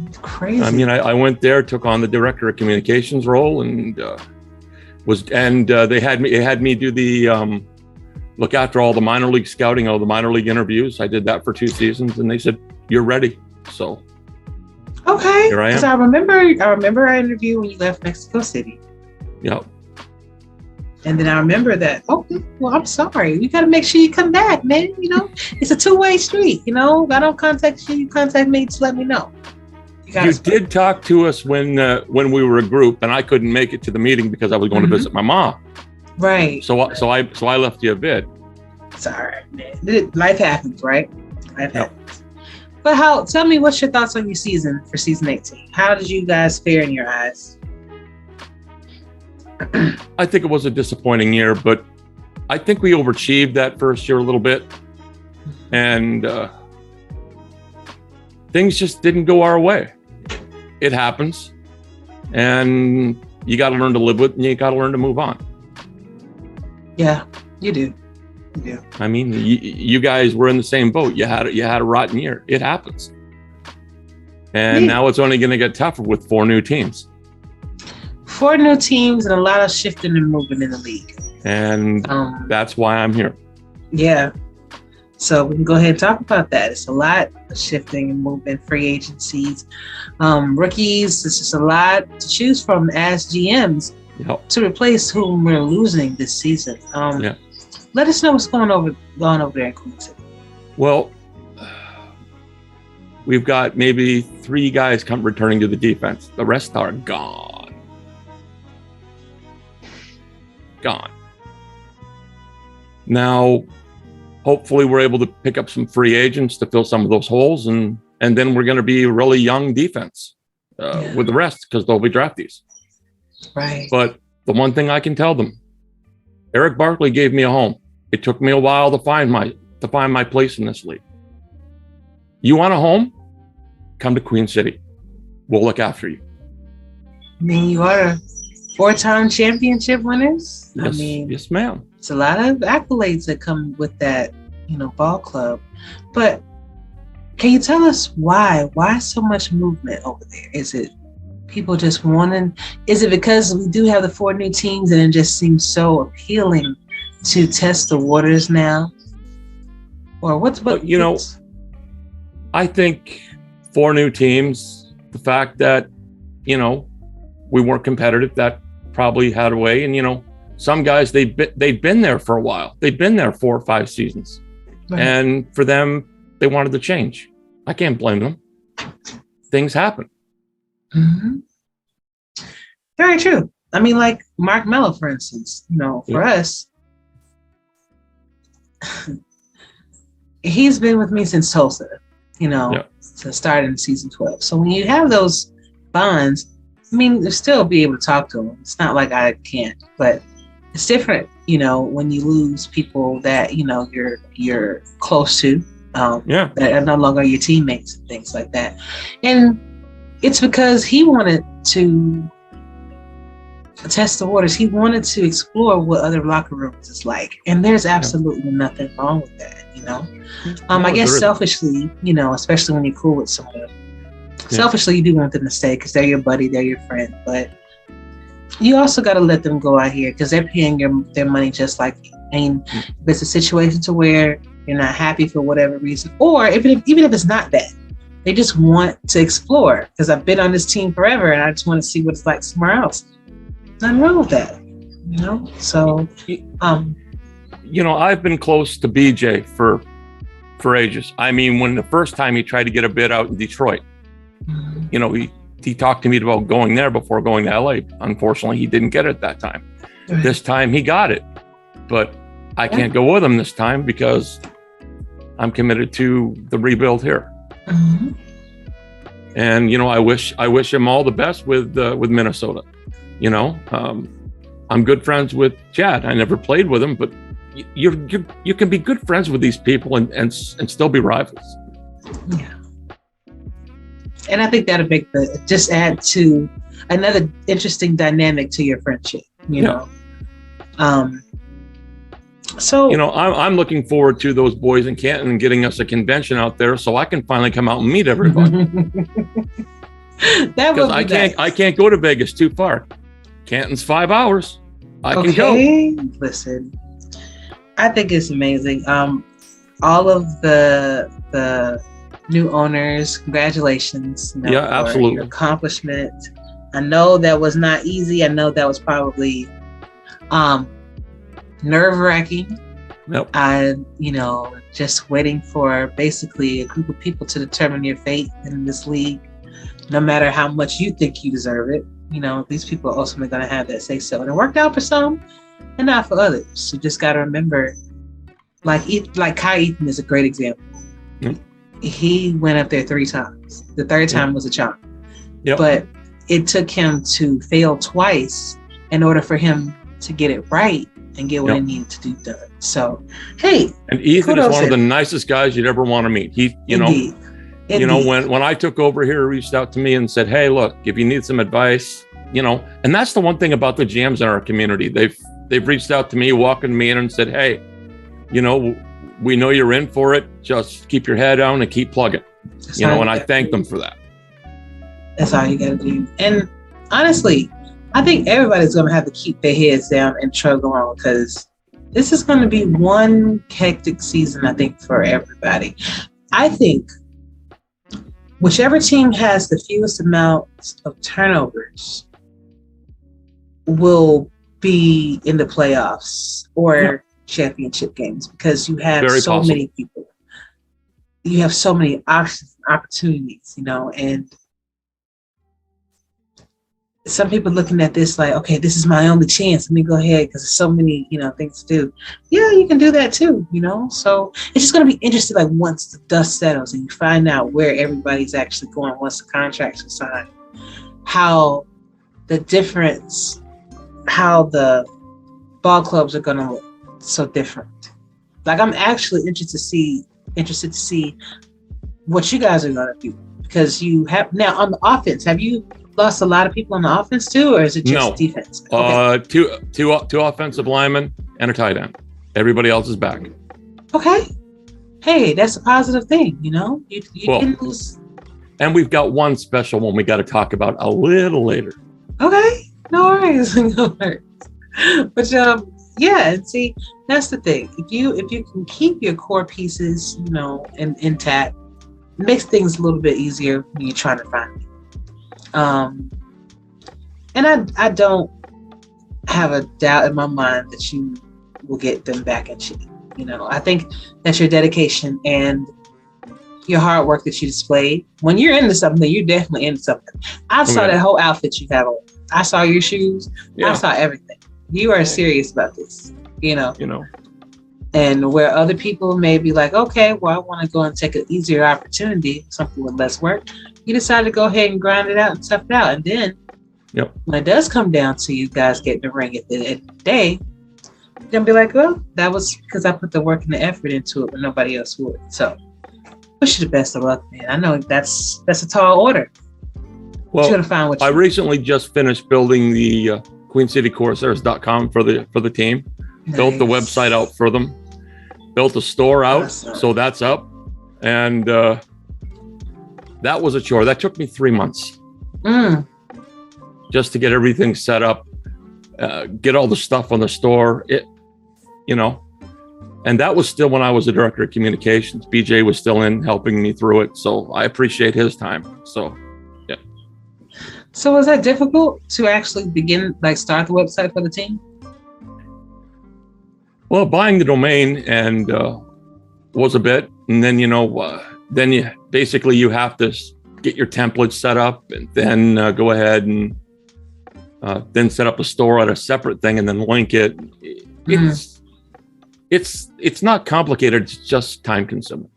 Speaker 3: It's crazy.
Speaker 6: I mean, I went there, took on the director of communications role, and they had me do the look after all the minor league scouting, all the minor league interviews. I did that for 2 seasons, and they said, "You're ready." So
Speaker 3: okay,
Speaker 6: here I am.
Speaker 3: Because I remember our interview when you left Mexico City.
Speaker 6: Yeah.
Speaker 3: And then I remember that, okay, well, I'm sorry. We got to make sure you come back, man. You know, it's a 2-way street. You know, I don't contact you, you contact me to let me know. You
Speaker 6: did talk to us when we were a group, and I couldn't make it to the meeting because I was going to visit my mom.
Speaker 3: Right.
Speaker 6: So I left you a bit.
Speaker 3: It's all right, man. Life happens, right? Life happens. But tell me, what's your thoughts on your season for season 18? How did you guys fare in your eyes?
Speaker 6: I think it was a disappointing year, but I think we overachieved that first year a little bit, and things just didn't go our way. It happens, and you got to learn to live with it, and you got to learn to move on.
Speaker 3: Yeah, you do. You do.
Speaker 6: I mean, you guys were in the same boat. You had a rotten year. It happens. And now it's only going to get tougher with 4 new teams.
Speaker 3: 4 new teams and a lot of shifting and moving in the league.
Speaker 6: And that's why I'm here.
Speaker 3: Yeah. So we can go ahead and talk about that. It's a lot of shifting and movement, free agencies, rookies. It's just a lot to choose from as GMs to replace whom we're losing this season. Let us know what's going over there in Queen City.
Speaker 6: Well, we've got maybe 3 guys returning to the defense. The rest are gone. Now, hopefully we're able to pick up some free agents to fill some of those holes, and then we're going to be a really young defense with the rest, because they'll be draftees.
Speaker 3: Right.
Speaker 6: But the one thing I can tell them, Eric Barkley gave me a home. It took me a while to find my place in this league. You want a home? Come to Queen City. We'll look after you.
Speaker 3: I mean, you are 4-time championship winners.
Speaker 6: Yes,
Speaker 3: I mean,
Speaker 6: yes, ma'am.
Speaker 3: It's a lot of accolades that come with that, ball club. But can you tell us why? Why so much movement over there? Is it people just wanting? Is it because we do have the 4 new teams and it just seems so appealing to test the waters now? Or what's?
Speaker 6: I think 4 new teams. The fact that we weren't competitive, that probably had a way, and some guys, they'd been there for a while. They'd been there 4 or 5 seasons. Right. And for them, they wanted to change. I can't blame them. Things happen.
Speaker 3: Mm-hmm. Very true. I mean, like Mark Mello, for instance, for us, he's been with me since Tulsa, since starting in season 12. So when you have those bonds, I mean, you'll still be able to talk to him. It's not like I can't, but it's different, when you lose people that, you're close to, that are no longer your teammates and things like that. And it's because he wanted to test the waters. He wanted to explore what other locker rooms is like. And there's absolutely nothing wrong with that, I guess selfishly, especially when you're cool with someone, selfishly you do want them to stay because they're your buddy, they're your friend, but you also got to let them go out here because they're paying their money just like you. And if it's a situation to where you're not happy for whatever reason, or even if it's not that, they just want to explore, because I've been on this team forever and I just want to see what it's like somewhere else. Nothing wrong with that, So,
Speaker 6: I've been close to BJ for ages. I mean, when the first time he tried to get a bid out in Detroit, he talked to me about going there before going to LA. Unfortunately, he didn't get it that time. Right. This time he got it, but I can't go with him this time because I'm committed to the rebuild here. Mm-hmm. And I wish him all the best with Minnesota. I'm good friends with Chad. I never played with him, but you can be good friends with these people and still be rivals.
Speaker 3: Yeah. And I think that'll just add to another interesting dynamic to your friendship, So
Speaker 6: I'm looking forward to those boys in Canton and getting us a convention out there so I can finally come out and meet everybody.
Speaker 3: That would be nice.
Speaker 6: I can't go to Vegas too far. Canton's 5 hours. I can go.
Speaker 3: Listen, I think it's amazing. All of the new owners, congratulations.
Speaker 6: Absolutely.
Speaker 3: For your accomplishment. I know that was not easy. I know that was probably nerve-wracking. Yep. Just waiting for basically a group of people to determine your fate in this league. No matter how much you think you deserve it, these people are ultimately going to have that say so. And it worked out for some and not for others. You just got to remember, like Kai Eaton is a great example. Yep. He went up there 3 times. The 3rd time was a charm. Yep. But it took him to fail twice in order for him to get it right and get what he needed to do done. So, hey.
Speaker 6: And Ethan is one of the nicest guys you'd ever want to meet. He,
Speaker 3: Indeed.
Speaker 6: When I took over here, he reached out to me and said, hey, look, if you need some advice, and that's the one thing about the GMs in our community. They've reached out to me, walking me in and said, hey, we know you're in for it. Just keep your head down and keep plugging. And I thank them for that.
Speaker 3: That's all you got to do. And honestly, I think everybody's going to have to keep their heads down and chug along, because this is going to be one hectic season, I think, for everybody. I think whichever team has the fewest amount of turnovers will be in the playoffs or championship games, because you have many people. You have so many options, opportunities, and some people looking at this like, okay, this is my only chance. Let me go ahead because there's so many, things to do. Yeah, you can do that too, So it's just going to be interesting, like once the dust settles and you find out where everybody's actually going once the contracts are signed, how the ball clubs are going to look so different. Like I'm actually interested to see what you guys are going to do, because you have now on the offense. Have you lost a lot of people on the offense too, or is it just defense? Okay.
Speaker 6: Two offensive linemen and a tight end. Everybody else is back.
Speaker 3: Okay. Hey, that's a positive thing, You didn't lose.
Speaker 6: And we've got one special one we got to talk about a little later.
Speaker 3: Okay. No worries. No worries. But and see, that's the thing. If you can keep your core pieces, intact, it makes things a little bit easier when you're trying to find them. And I don't have a doubt in my mind that you will get them back in shape. I think that's your dedication and your hard work that you displayed. When you're into something, you're definitely into something. I saw that whole outfit you have on. I saw your shoes. Yeah. I saw everything. You are serious about this, And where other people may be like, okay, well, I want to go and take an easier opportunity, something with less work. You decide to go ahead and grind it out and tough it out. And then when it does come down to you guys getting the ring at the end of the day, you're going to be like, well, that was because I put the work and the effort into it when nobody else would. So wish you the best of luck, man. I know that's a tall order.
Speaker 6: Well,
Speaker 3: you're gonna find what
Speaker 6: I recently just finished building the QueenCityCorsairs.com for the team. Nice. Built the website out for them. Built the store out, awesome. So that's up. And that was a chore. That took me 3 months. Just to get everything set up, get all the stuff on the store. And that was still when I was the director of communications. BJ was still in helping me through it. So I appreciate his time. So, yeah.
Speaker 3: So was that difficult to actually start the website for the team?
Speaker 6: Well, buying the domain and was a bit, and then then you have to get your templates set up, and then go ahead and then set up a store at a separate thing, and then link it. It's not complicated. It's just time consuming.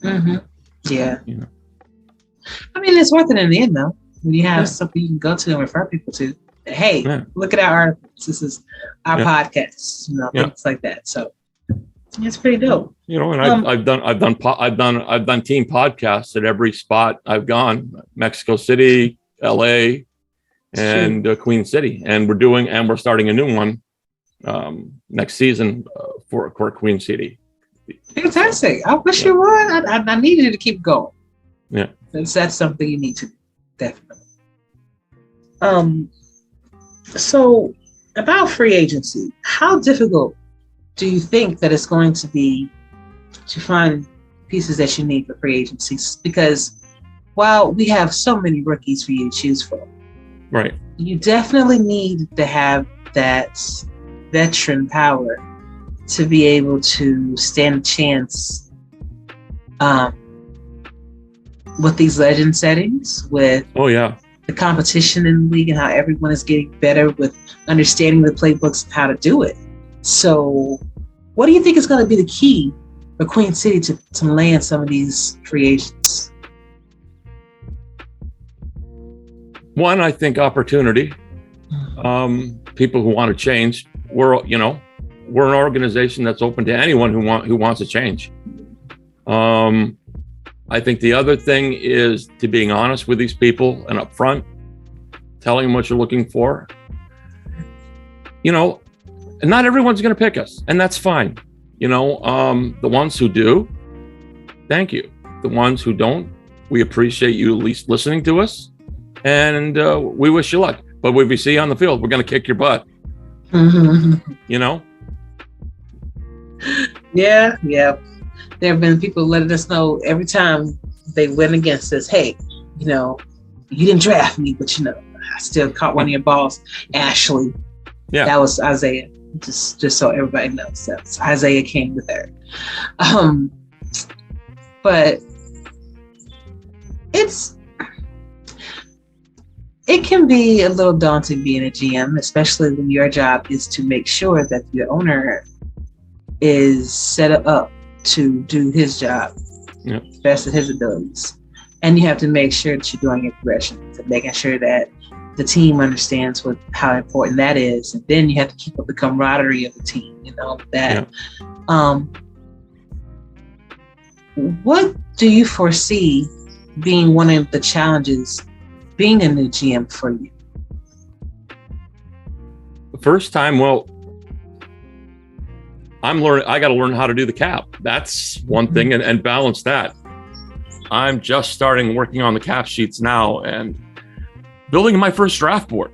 Speaker 6: Mm-hmm.
Speaker 3: Yeah. I mean, it's worth it in the end, though. When you have something you can go to and refer people to. Hey, look at our articles. This is our podcast. Things like that. So it's pretty dope.
Speaker 6: And I've done team podcasts at every spot I've gone: Mexico City, LA, and Queen City, and we're starting a new one next season for Queen City.
Speaker 3: Fantastic! I wish you would. I needed you to keep going.
Speaker 6: Yeah,
Speaker 3: that's something you need to do, definitely. So about free agency, how difficult do you think that it's going to be to find pieces that you need for free agencies? Because while we have so many rookies for you to choose from,
Speaker 6: right,
Speaker 3: you definitely need to have that veteran power to be able to stand a chance with these legend settings, with the competition in the league and how everyone is getting better with understanding the playbooks and how to do it. So what do you think is going to be the key for Queen City to land some of these free agents?
Speaker 6: One, I think opportunity. People who want to change. We're an organization that's open to anyone who wants to change. I think the other thing is to being honest with these people and upfront, telling them what you're looking for. And not everyone's going to pick us, and that's fine. The ones who do, thank you. The ones who don't, We appreciate you at least listening to us, and we wish you luck. But if we see you on the field, we're going to kick your butt. You know?
Speaker 3: Yeah. There have been people letting us know every time they win against us, hey, you know, you didn't draft me, but you know, I still caught one of your balls. Ashley. Yeah. That was Isaiah. Just so everybody knows, that's Isaiah came with her. But it can be a little daunting being a GM, especially when your job is to make sure that the owner is set up to do his job best of his abilities. And you have to make sure that you're doing your progressions and making sure that the team understands how important that is. And then you have to keep up the camaraderie of the team, you know, that. What do you foresee being one of the challenges being a new GM for you?
Speaker 6: The first time, well, I got to learn how to do the cap. That's one thing, and balance that. I'm just starting working on the cap sheets now and building my first draft board.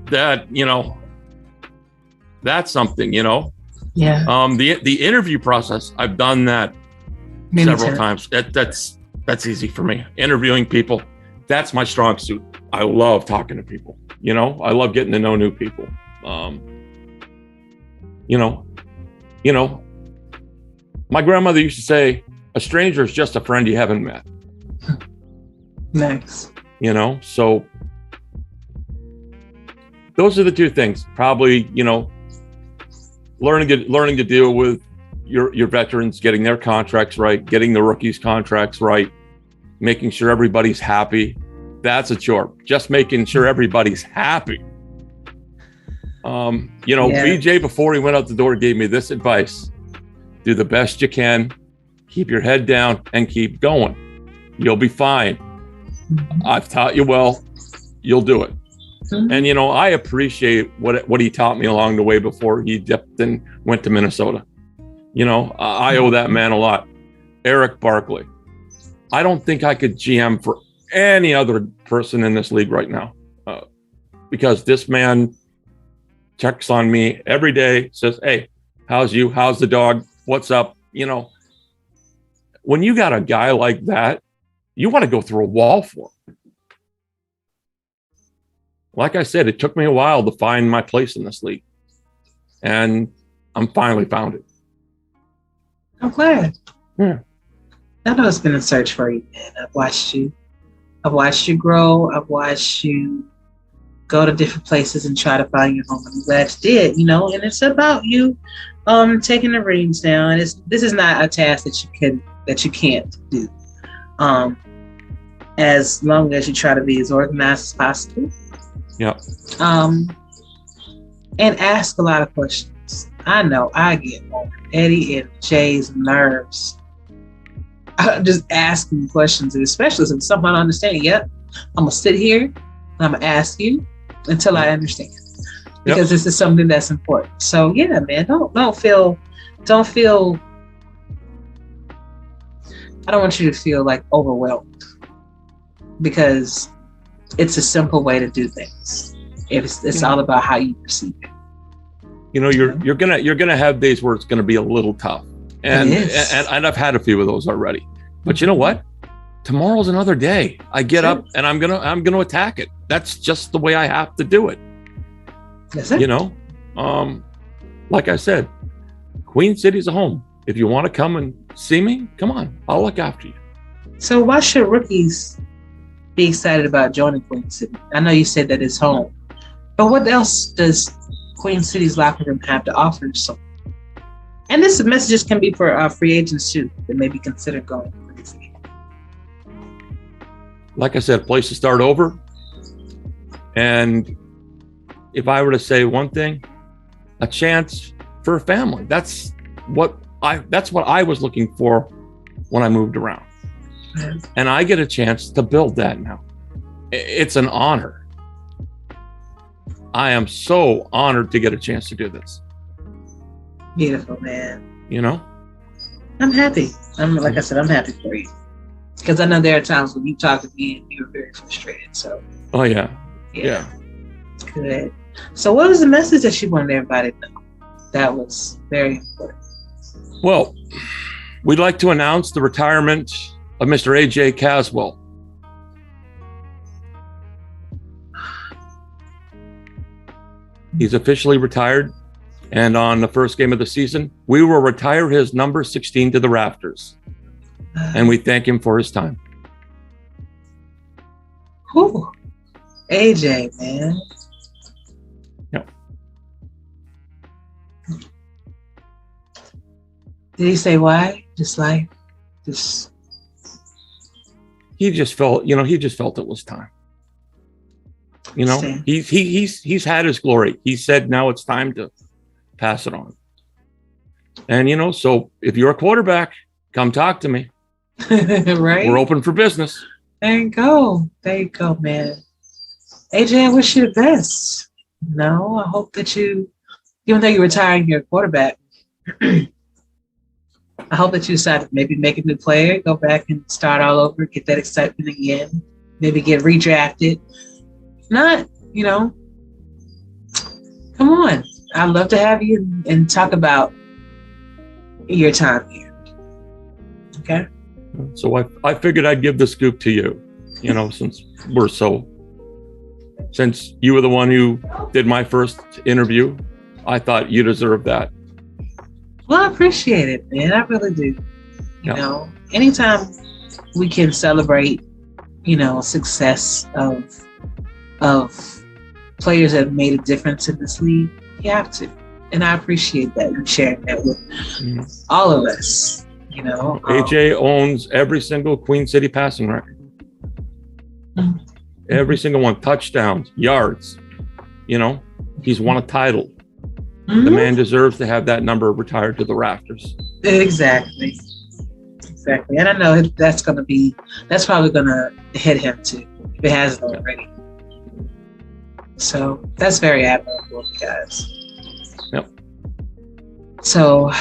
Speaker 6: That, you know, that's something, you know. Yeah. The interview process, I've done that several times. That's easy for me. Interviewing people, that's my strong suit. I love talking to people. You know, I love getting to know new people. You know, my grandmother used to say, a stranger is just a friend you haven't met.
Speaker 3: Nice.
Speaker 6: You know, so those are the two things. Probably, you know, learning to deal with your veterans, getting their contracts right, getting the rookies' contracts right, making sure everybody's happy. That's a chore. Just making sure everybody's happy. You know, BJ, before he went out the door, gave me this advice: do the best you can, keep your head down, and keep going. You'll be fine. I've taught you well. You'll do it. And, you know, I appreciate what he taught me along the way before he dipped and went to Minnesota. You know, I owe that man a lot. Eric Barkley. I don't think I could GM for any other person in this league right now, because this man checks on me every day, says, hey, how's you? How's the dog? What's up? You know, when you got a guy like that, you want to go through a wall for him. Like I said, it took me a while to find my place in this league, and I'm finally found it.
Speaker 3: I'm glad.
Speaker 6: Yeah.
Speaker 3: I know it's been a search for you, man. I've watched you grow. I've watched you go to different places and try to find your home. I'm glad you did, you know, and it's about you taking the reins down. This is not a task that you can't do. As long as you try to be as organized as possible.
Speaker 6: Yeah.
Speaker 3: And ask a lot of questions. I know I get on Eddie and Jay's nerves. Just asking questions, and especially if it's something I don't understand. Yep, I'm gonna sit here and I'm gonna ask you until I understand, because this is something that's important. So yeah, man, don't feel. I don't want you to feel like overwhelmed, because it's a simple way to do things. It's all about how you perceive it.
Speaker 6: You know, you're gonna have days where it's gonna be a little tough, and I've had a few of those already. But you know what? Tomorrow's another day. I get up and I'm gonna attack it. That's just the way I have to do it. That's it. You know, like I said, Queen City's a home. If you want to come and see me, come on. I'll look after you.
Speaker 3: So why should rookies be excited about joining Queen City? I know you said that it's home, but what else does Queen City's locker room have to offer? So, and this messages can be for free agents too that may be considered going to Queen City.
Speaker 6: Like I said, a place to start over. And if I were to say one thing, a chance for a family. That's what I was looking for when I moved around. And I get a chance to build that now. It's an honor. I am so honored to get a chance to do this.
Speaker 3: Beautiful, man.
Speaker 6: You know?
Speaker 3: I'm happy. Like I said, I'm happy for you. Because I know there are times when you talk to me and you're very frustrated. So.
Speaker 6: Oh yeah. Yeah.
Speaker 3: Good. So what was the message that you wanted everybody to know? That was very important.
Speaker 6: Well, we'd like to announce the retirement of Mr. A.J. Caswell. He's officially retired, and on the first game of the season, we will retire his number 16 to the rafters, and we thank him for his time.
Speaker 3: Whew. AJ, man.
Speaker 6: Yep.
Speaker 3: Did he say why? Just.
Speaker 6: He just felt it was time. He's had his glory. He said now it's time to pass it on. And so if you're a quarterback, come talk to me.
Speaker 3: Right?
Speaker 6: We're open for business.
Speaker 3: There you go, man. AJ, I wish you the best. I hope that even though you're retiring your quarterback, I hope that you decide to maybe make a new player, go back and start all over, get that excitement again, maybe get redrafted. Not, come on. I'd love to have you and talk about your time here. Okay?
Speaker 6: So I figured I'd give the scoop to you, since you were the one who did my first interview, I thought you deserved that.
Speaker 3: Well, I appreciate it, man. I really do. Anytime we can celebrate, success of players that have made a difference in this league, you have to. And I appreciate that and sharing that with all of us.
Speaker 6: AJ owns every single Queen City passing record. Every single one. Touchdowns, yards. He's won a title. The man deserves to have that number retired to the rafters. Exactly.
Speaker 3: And I know that's probably going to hit him too, if it hasn't already. So that's very admirable of you guys.
Speaker 6: Yep.
Speaker 3: So,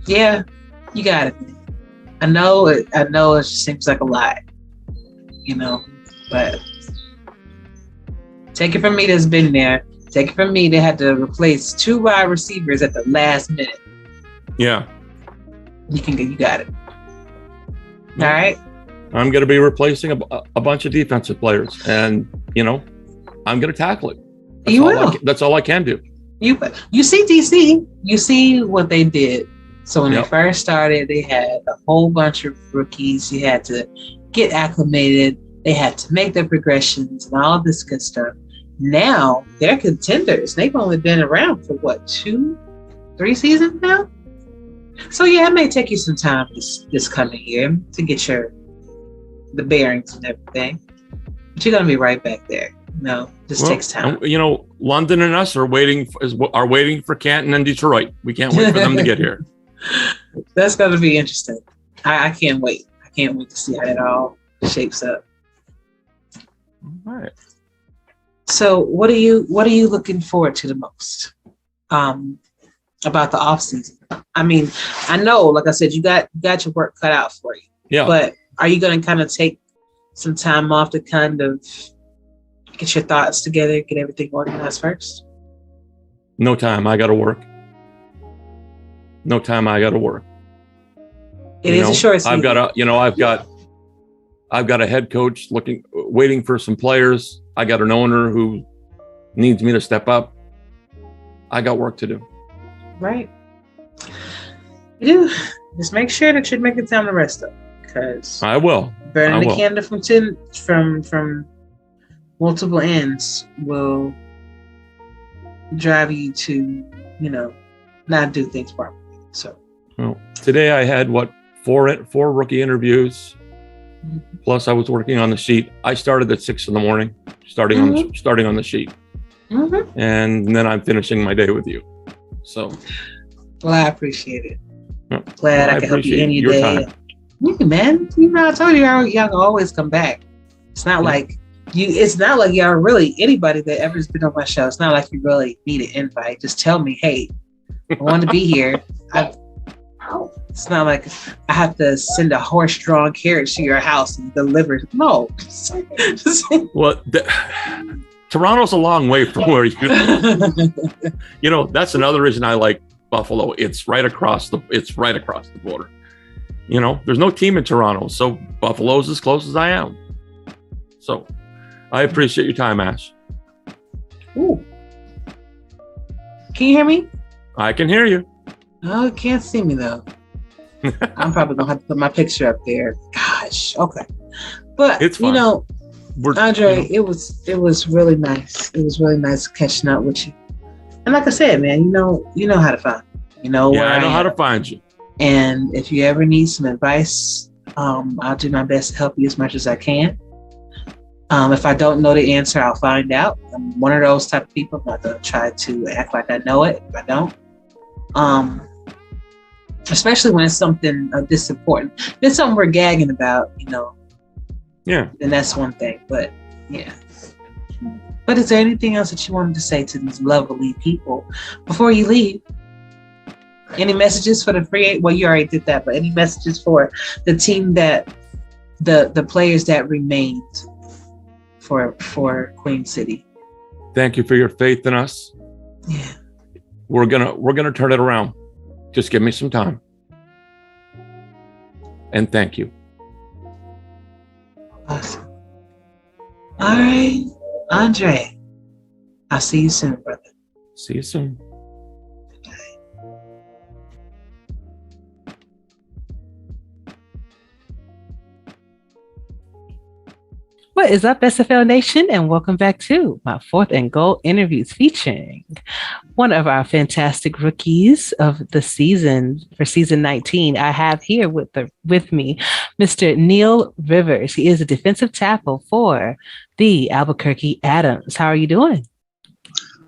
Speaker 3: yeah, you got it. I know it just seems like a lot, but take it from me that's been there. Take it from me that had to replace 2 wide receivers at the last minute.
Speaker 6: Yeah.
Speaker 3: You got it. All right.
Speaker 6: I'm going to be replacing a bunch of defensive players, and I'm going to tackle it. That's all I can do.
Speaker 3: You see DC. You see what they did. So when they first started, they had a whole bunch of rookies. You had to get acclimated. They had to make their progressions and all this good stuff. Now they're contenders. They've only been around for 2-3 seasons now. So it may take you some time this coming year to get the bearings and everything. But you're gonna be right back there. Takes time.
Speaker 6: London and us are waiting for Canton and Detroit. We can't wait for them to get here.
Speaker 3: That's gonna be interesting. I can't wait. I can't wait to see how it all shapes up.
Speaker 6: All right.
Speaker 3: So what are you looking forward to the most about the off season? I mean, I know, like I said, you got your work cut out for you.
Speaker 6: Yeah.
Speaker 3: But are you going to kind of take some time off to kind of get your thoughts together, get everything organized first?
Speaker 6: No time. I got to work.
Speaker 3: It is a short season.
Speaker 6: I've got a head coach waiting for some players. I got an owner who needs me to step up. I got work to do.
Speaker 3: Right. You do. Just make sure that you're making time to rest up, because
Speaker 6: I will.
Speaker 3: Burning the candle from multiple ends will drive you to, not do things properly. So.
Speaker 6: Well, today I had 4 rookie interviews. Plus, I was working on the sheet. I started at 6 a.m, starting on the sheet, and then I'm finishing my day with you. So,
Speaker 3: well, I appreciate it.
Speaker 6: Yep.
Speaker 3: Glad I can help you in your day. Time. Yeah, man, I told you y'all can always come back. It's not like you. It's not like y'all really anybody that ever's been on my show. It's not like you really need an invite. Just tell me, hey, I want to be here. It's not like I have to send a horse-drawn carriage to your house and deliver it. No.
Speaker 6: Well, Toronto's a long way from where you that's another reason I like Buffalo. It's right across the border. There's no team in Toronto, so Buffalo's as close as I am. So I appreciate your time, Ash.
Speaker 3: Ooh. Can you hear me?
Speaker 6: I can hear you.
Speaker 3: Oh, you can't see me though. I'm probably gonna have to put my picture up there. Gosh, okay. But
Speaker 6: it's fine.
Speaker 3: Andre, it was really nice. It was really nice catching up with you. And like I said, man, you know how to find me.
Speaker 6: I know how to find you.
Speaker 3: And if you ever need some advice, I'll do my best to help you as much as I can. If I don't know the answer, I'll find out. I'm one of those type of people. I'm not gonna try to act like I know it if I don't. Especially when it's something this important. If it's something we're gagging about,
Speaker 6: Yeah.
Speaker 3: then that's one thing. But yeah. But is there anything else that you wanted to say to these lovely people before you leave? Any messages for the free? Well, you already did that, but any messages for the team that the players that remained for Queen City?
Speaker 6: Thank you for your faith in us.
Speaker 3: Yeah.
Speaker 6: We're gonna turn it around. Just give me some time. And thank you.
Speaker 3: Awesome. All right, Andre. I'll see you soon, brother.
Speaker 6: See you soon.
Speaker 5: What is up, SFL Nation, and welcome back to my 4th and Goal interviews featuring one of our fantastic rookies of the season for season 19. I have here with me Mr. Neal Rivers. He is a defensive tackle for the Albuquerque Adams. How are you doing?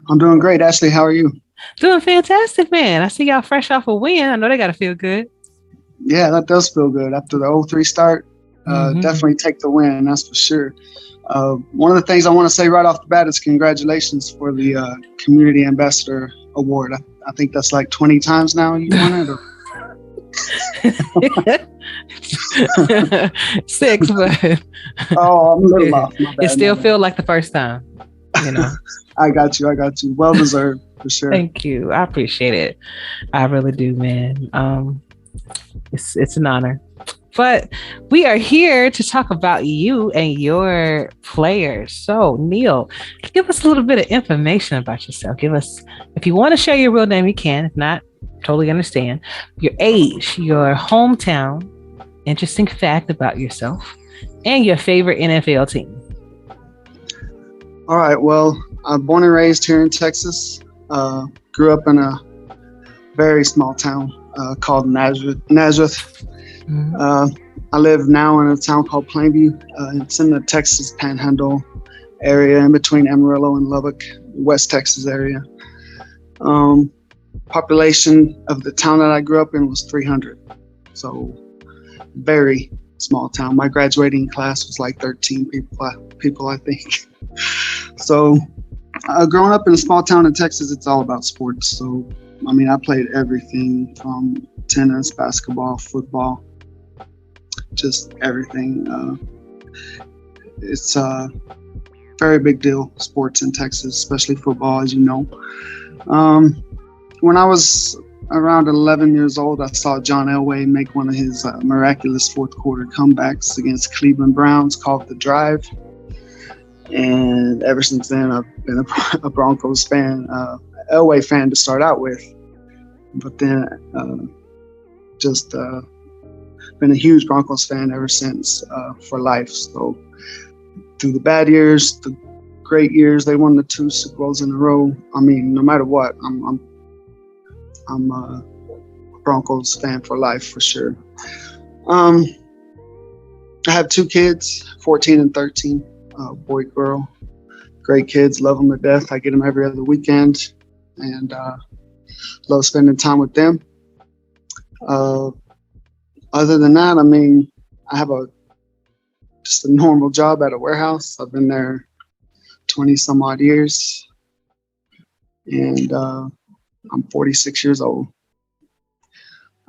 Speaker 7: I'm doing great. Ashley, how are you?
Speaker 5: Doing fantastic, man. I see y'all fresh off a win. I know they got to feel good.
Speaker 7: Yeah, that does feel good. After the 0-3 start, definitely take the win, that's for sure. One of the things I want to say right off the bat is congratulations for the Community Ambassador Award. I think that's like 20 times now you won it. Or...
Speaker 5: 6, but
Speaker 7: oh, I'm a little off.
Speaker 5: It still feels like the first time,
Speaker 7: I got you. Well deserved, for sure.
Speaker 5: Thank you. I appreciate it. I really do, man. It's an honor. But we are here to talk about you and your players. So, Neal, give us a little bit of information about yourself. Give us, if you want to share your real name, you can. If not, totally understand. Your age, your hometown, interesting fact about yourself, and your favorite NFL team.
Speaker 7: All right. Well, I'm born and raised here in Texas. Grew up in a very small town called Nazareth. I live now in a town called Plainview. It's in the Texas Panhandle area, in between Amarillo and Lubbock, West Texas area. Population of the town that I grew up in was 300, so very small town. My graduating class was like 13 people, I think. So, growing up in a small town in Texas, it's all about sports. So, I played everything from tennis, basketball, football. Just everything. It's a very big deal, sports in Texas, especially football, as you know. When I was around 11 years old, I saw John Elway make one of his miraculous fourth quarter comebacks against Cleveland Browns called The Drive. And ever since then, I've been a Broncos fan, Elway fan to start out with. But then been a huge Broncos fan ever since, for life. So through the bad years, the great years, they won the 2 Super Bowls in a row. No matter what, I'm a Broncos fan for life, for sure. I have 2 kids, 14 and 13, boy, girl. Great kids, love them to death. I get them every other weekend, and love spending time with them. Other than that, I have just a normal job at a warehouse. I've been there 20 some odd years, and I'm 46 years old.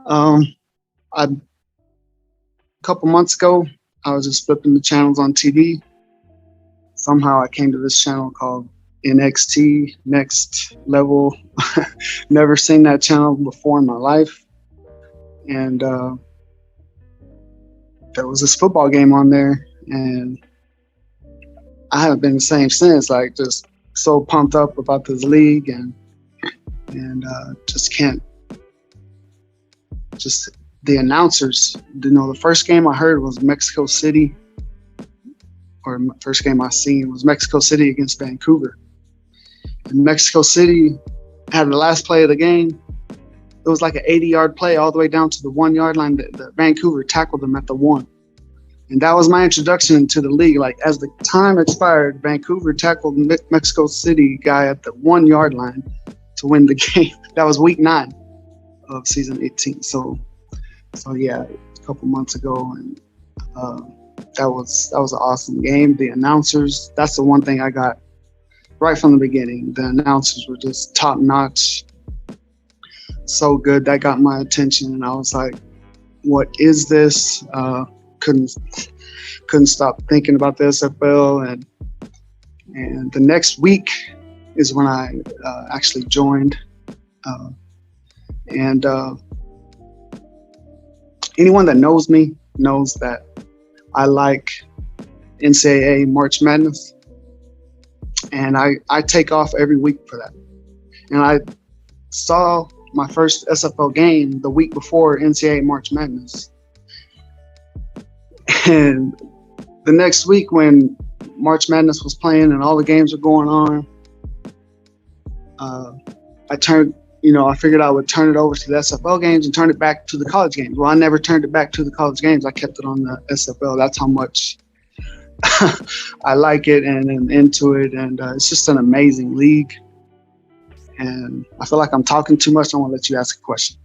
Speaker 7: A couple months ago, I was just flipping the channels on TV. Somehow I came to this channel called NXT, Next Level. Never seen that channel before in my life. And there was this football game on there, and I haven't been the same since. Like, just so pumped up about this league, and just can't. Just the announcers, the first game I heard was Mexico City, or first game I seen was Mexico City against Vancouver. And Mexico City had the last play of the game. It was like an 80-yard play all the way down to the 1 yard line. The Vancouver tackled them at the 1. And that was my introduction to the league. Like, as the time expired, Vancouver tackled Mexico City guy at the 1 yard line to win the game. That was week 9 of season 18. So yeah, a couple months ago, and that was an awesome game. The announcers, that's the one thing I got right from the beginning. The announcers were just top notch, so good. That got my attention, and I was like, "What is this?" Couldn't stop thinking about the SFL, and the next week is when I actually joined, and anyone that knows me knows that I like NCAA March Madness, and I take off every week for that. And I saw my first SFL game the week before NCAA March Madness. And the next week when March Madness was playing and all the games were going on, I figured I would turn it over to the SFL games and turn it back to the college games. Well, I never turned it back to the college games. I kept it on the SFL. That's how much I like it and am into it. And it's just an amazing league. And I feel like I'm talking too much. I want to let you ask a question.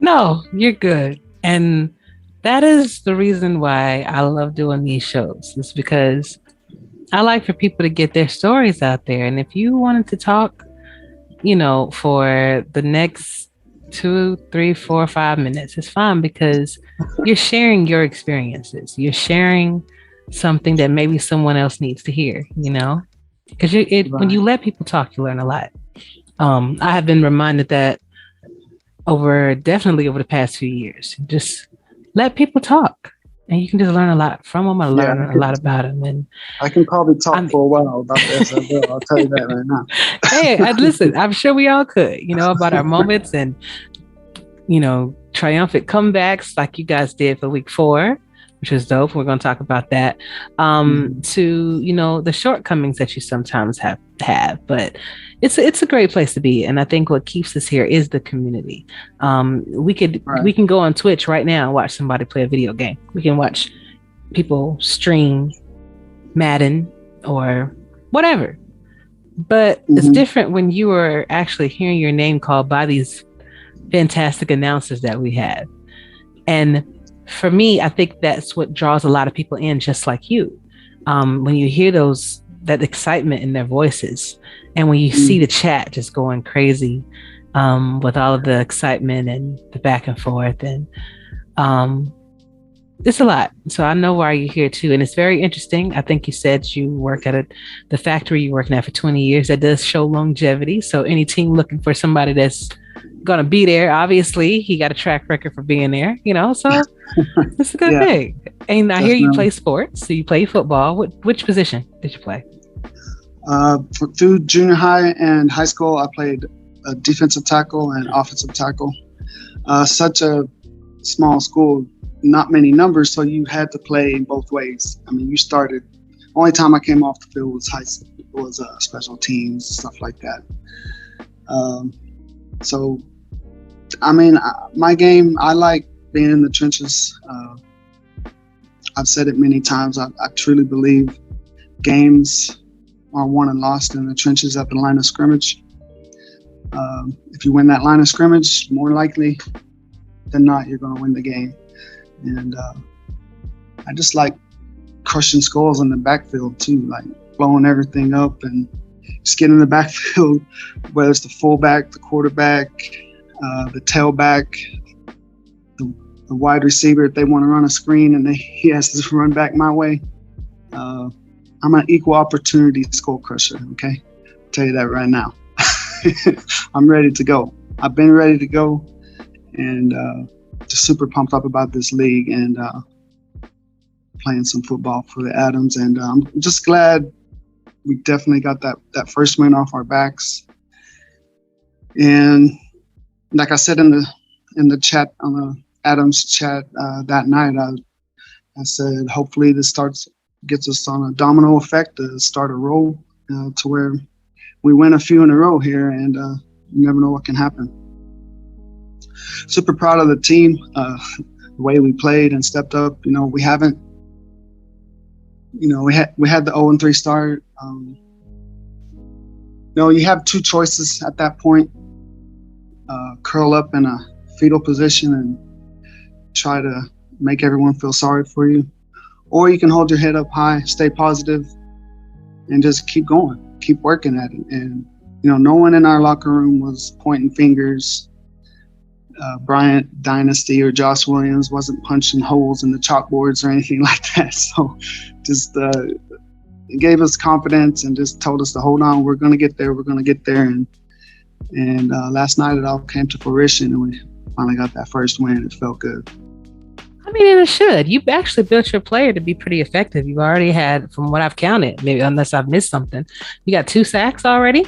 Speaker 5: No, you're good. And that is the reason why I love doing these shows. It's because I like for people to get their stories out there. And if you wanted to talk, for the next 2, 3, 4, 5 minutes, it's fine, because you're sharing your experiences. You're sharing something that maybe someone else needs to hear, because when you let people talk, you learn a lot. I have been reminded that definitely over the past few years. Just let people talk, and you can just learn a lot from them. Learn a lot about them. And
Speaker 7: I can probably talk for a while about the SFL. I'll tell you that right now.
Speaker 5: Hey, listen, I'm sure we all could, about our moments and, triumphant comebacks like you guys did for week 4, which was dope. We're going to talk about that. To, the shortcomings that you sometimes have, but it's a great place to be. And I think what keeps us here is the community. We can go on Twitch right now and watch somebody play a video game. We can watch people stream Madden or whatever. But it's different when you are actually hearing your name called by these fantastic announcers that we have. And for me, I think that's what draws a lot of people in, just like you. When you hear that excitement in their voices, and when you see the chat just going crazy with all of the excitement and the back and forth, and it's a lot. So I know why you're here too, and it's very interesting. I think you said you worked at the factory you're working at for 20 years. That does show longevity. So any team looking for somebody that's gonna be there, obviously he got a track record for being there, so it's a good thing. And I hear you play sports. So you play football. Which position did you play?
Speaker 7: Through junior high and high school, I played defensive tackle and offensive tackle. Such a small school, not many numbers, so you had to play in both ways. I mean, you started. Only time I came off the field was high school, was special teams, stuff like that. So, I mean, my game, I like being in the trenches. I've said it many times. I truly believe games are won and lost in the trenches at the line of scrimmage. If you win that line of scrimmage, more likely than not, you're going to win the game. And I just like crushing skulls in the backfield too, like blowing everything up and just get in the backfield, whether it's the fullback, the quarterback, the tailback, the wide receiver. If they want to run a screen and he has to run back my way, I'm an equal opportunity skull crusher. Okay, I'll tell you that right now. I'm ready to go. I've been ready to go, and just super pumped up about this league and playing some football for the Adams. And I'm just glad we definitely got that first win off our backs. And like I said in the chat, on the Adams chat that night, I said hopefully this gets us on a domino effect to start a roll to where we win a few in a row here, and you never know what can happen. Super proud of the team, the way we played and stepped up. We haven't, we had the 0-3 start. You have two choices at that point: curl up in a fetal position and try to make everyone feel sorry for you, or you can hold your head up high, stay positive, and just keep going, keep working at it. And no one in our locker room was pointing fingers. Bryant Dynasty or Josh Williams wasn't punching holes in the chalkboards or anything like that. So just it gave us confidence and just told us to hold on. We're going to get there. We're going to get there. And last night it all came to fruition, and we finally got that first win. It felt good.
Speaker 5: I mean, it should. You've actually built your player to be pretty effective. You've already had, from what I've counted, maybe unless I've missed something, you got 2 sacks already.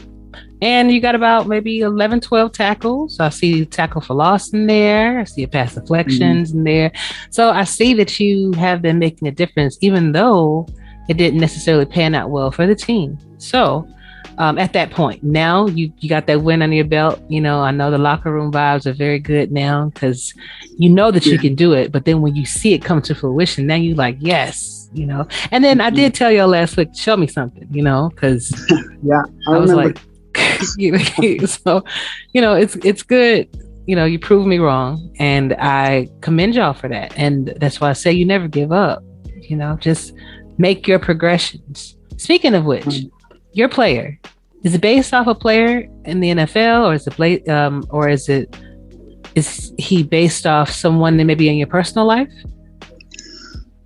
Speaker 5: And you got about maybe 11, 12 tackles. I see tackle for loss in there. I see pass deflections in there. So I see that you have been making a difference, even though it didn't necessarily pan out well for the team. So at that point, now you got that win under your belt. I know the locker room vibes are very good now because you know that you can do it. But then when you see it come to fruition, now you're like, yes, And then I did tell y'all last week, show me something, because I was like, so it's good. You proved me wrong, and I commend y'all for that. And that's why I say you never give up. Just make your progressions. Speaking of which, your player, is it based off a player in the NFL, or is he based off someone that maybe in your personal life?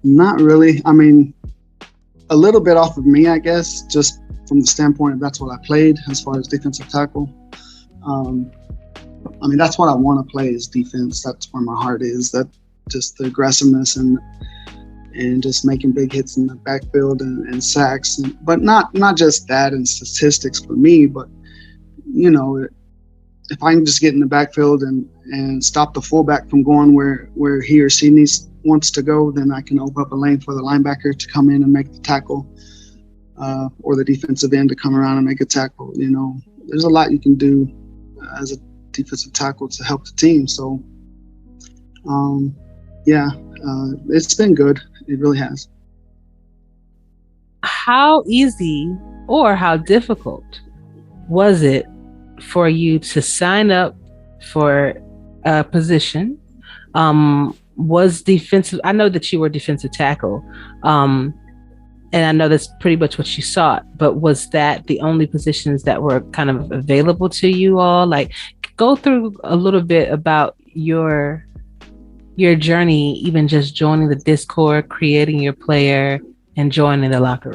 Speaker 7: Not really. I mean, a little bit off of me, I guess, just from the standpoint of that's what I played as far as defensive tackle. That's what I want to play is defense. That's where my heart is. That just the aggressiveness and just making big hits in the backfield and sacks. But not just that and statistics for me, but if I can just get in the backfield and stop the fullback from going where he or she wants to go, then I can open up a lane for the linebacker to come in and make the tackle. Or the defensive end to come around and make a tackle. There's a lot you can do as a defensive tackle to help the team. So, it's been good. It really has.
Speaker 5: How easy or how difficult was it for you to sign up for a position? Was defensive? I know that you were defensive tackle. And I know that's pretty much what you sought, but was that the only positions that were kind of available to you all? Like, go through a little bit about your journey, even just joining the Discord, creating your player, and joining the locker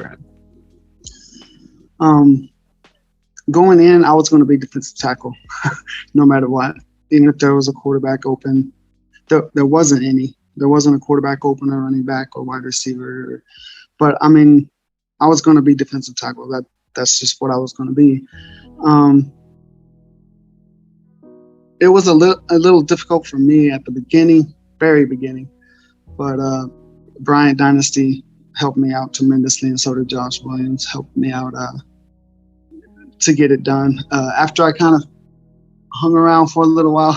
Speaker 7: room. Going in, I was going to be defensive tackle, no matter what. Even if there was a quarterback open, there wasn't any. There wasn't a quarterback open or running back or wide receiver. But I was going to be defensive tackle. That's just what I was going to be. It was a little difficult for me at the beginning, very beginning. But Bryant Dynasty helped me out tremendously, and so did Josh Williams. Helped me out to get it done. After I kind of hung around for a little while,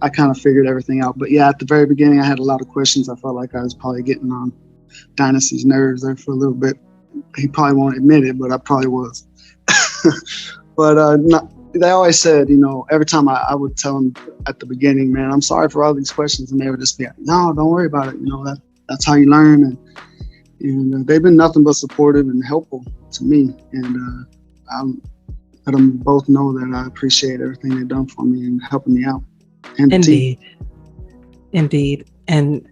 Speaker 7: I kind of figured everything out. But yeah, at the very beginning, I had a lot of questions. I felt like I was probably getting on Dynasty's nerves there for a little bit. He probably won't admit it, but I probably was. But they always said, every time I would tell them at the beginning, man, I'm sorry for all these questions, and they would just be like, no, don't worry about it. That's how you learn. And they've been nothing but supportive and helpful to me. And I'll let them both know that I appreciate everything they've done for me and helping me out. And
Speaker 5: Indeed. And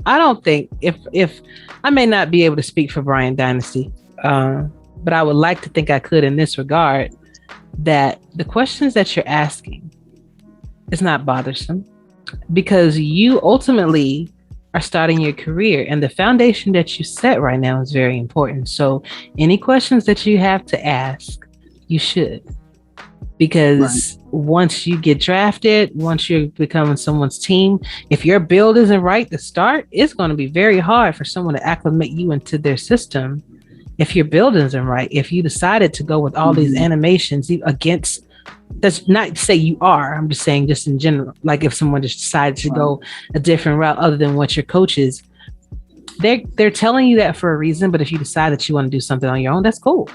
Speaker 5: I don't think if I may not be able to speak for Bryant Dynasty, but I would like to think I could in this regard, that the questions that you're asking is not bothersome, because you ultimately are starting your career, and the foundation that you set right now is very important. So any questions that you have to ask, you should, because once you get drafted, once you're becoming someone's team, if your build isn't right to start, it's going to be very hard for someone to acclimate you into their system. If your build isn't right, if you decided to go with all these animations against, that's not to say you are, I'm just saying just in general, like if someone just decided to go a different route other than what your coach is, they're telling you that for a reason. But if you decide that you want to do something on your own, that's cool.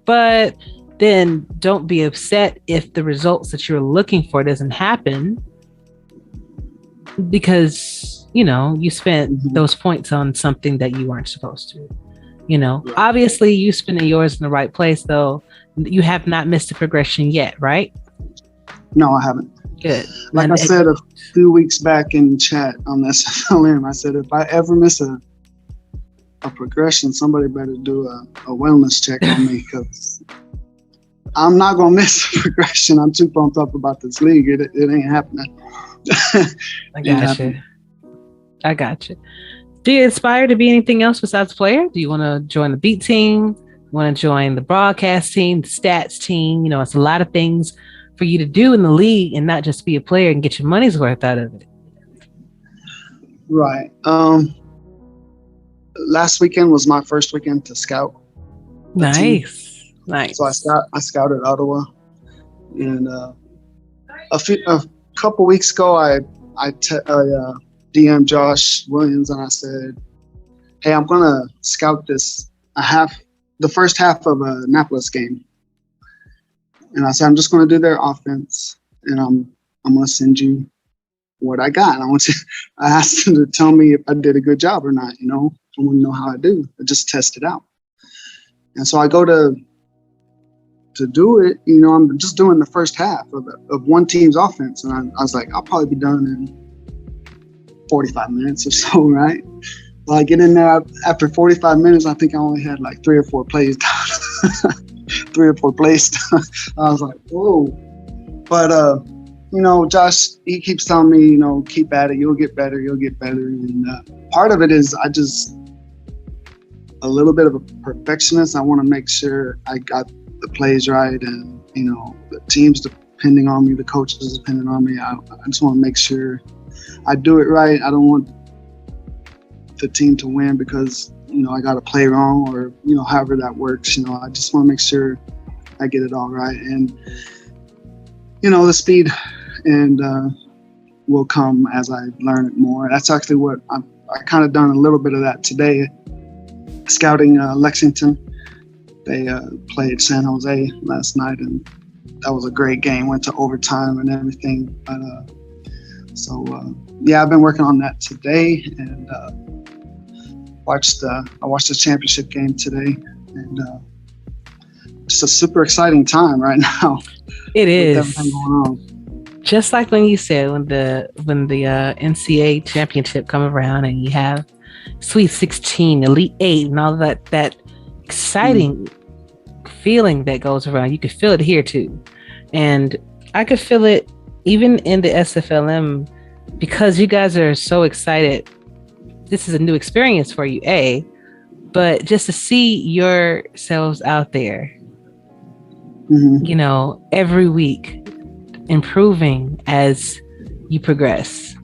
Speaker 5: But then don't be upset if the results that you're looking for doesn't happen, because, you know, you spent those points on something that you weren't supposed to. You know, obviously you spending yours in the right place, though. You have not missed a progression yet, right?
Speaker 7: No, I haven't.
Speaker 5: Good.
Speaker 7: Like I said a few weeks back in chat on SFLm, I said if I ever miss a progression, somebody better do a wellness check on me, because I'm not gonna miss a progression. I'm too pumped up about this league. It ain't happening.
Speaker 5: I got you. Do you aspire to be anything else besides player? Do you want to join the beat team? Want to join the broadcast team, the stats team? You know, it's a lot of things for you to do in the league, and not just be a player and get your money's worth out of it.
Speaker 7: Right. Last weekend was my first weekend to scout.
Speaker 5: Nice.
Speaker 7: So I scouted Ottawa, and a couple weeks ago I DM'd Josh Williams and I said, "Hey, I'm gonna scout the first half of a Annapolis game," and I said, "I'm just gonna do their offense, and I'm gonna send you what I got. I asked them to tell me if I did a good job or not. You know, I want to know how I do. I just test it out." And so I go to do it. You know, I'm just doing the first half of one team's offense, and I was like, I'll probably be done in 45 minutes or so, right? Well, I get in there after 45 minutes. I think I only had like 3 or 4 plays done. 3 or 4 plays done. I was like, whoa. But you know, Josh, he keeps telling me, you know, keep at it. You'll get better. And part of it is I just a little bit of a perfectionist. I want to make sure I got the plays right, and you know, the team's depending on me, the coaches is depending on me. I just want to make sure I do it right. I don't want the team to win because, you know, I got to play wrong, or, you know, however that works. You know, I just want to make sure I get it all right. And, you know, the speed and will come as I learn it more. That's actually what I kind of done a little bit of that today, scouting Lexington. They played San Jose last night, and that was a great game. Went to overtime and everything. But yeah, I've been working on that today, and I watched the championship game today, and just a super exciting time right now.
Speaker 5: It is.
Speaker 7: Everything going on.
Speaker 5: Just like when you said when the NCAA championship come around, and you have Sweet 16, Elite 8, and all that exciting feeling that goes around. You could feel it here too, and I could feel it even in the SFLm, because you guys are so excited. This is a new experience for you, but just to see yourselves out there, you know, every week improving as you progress.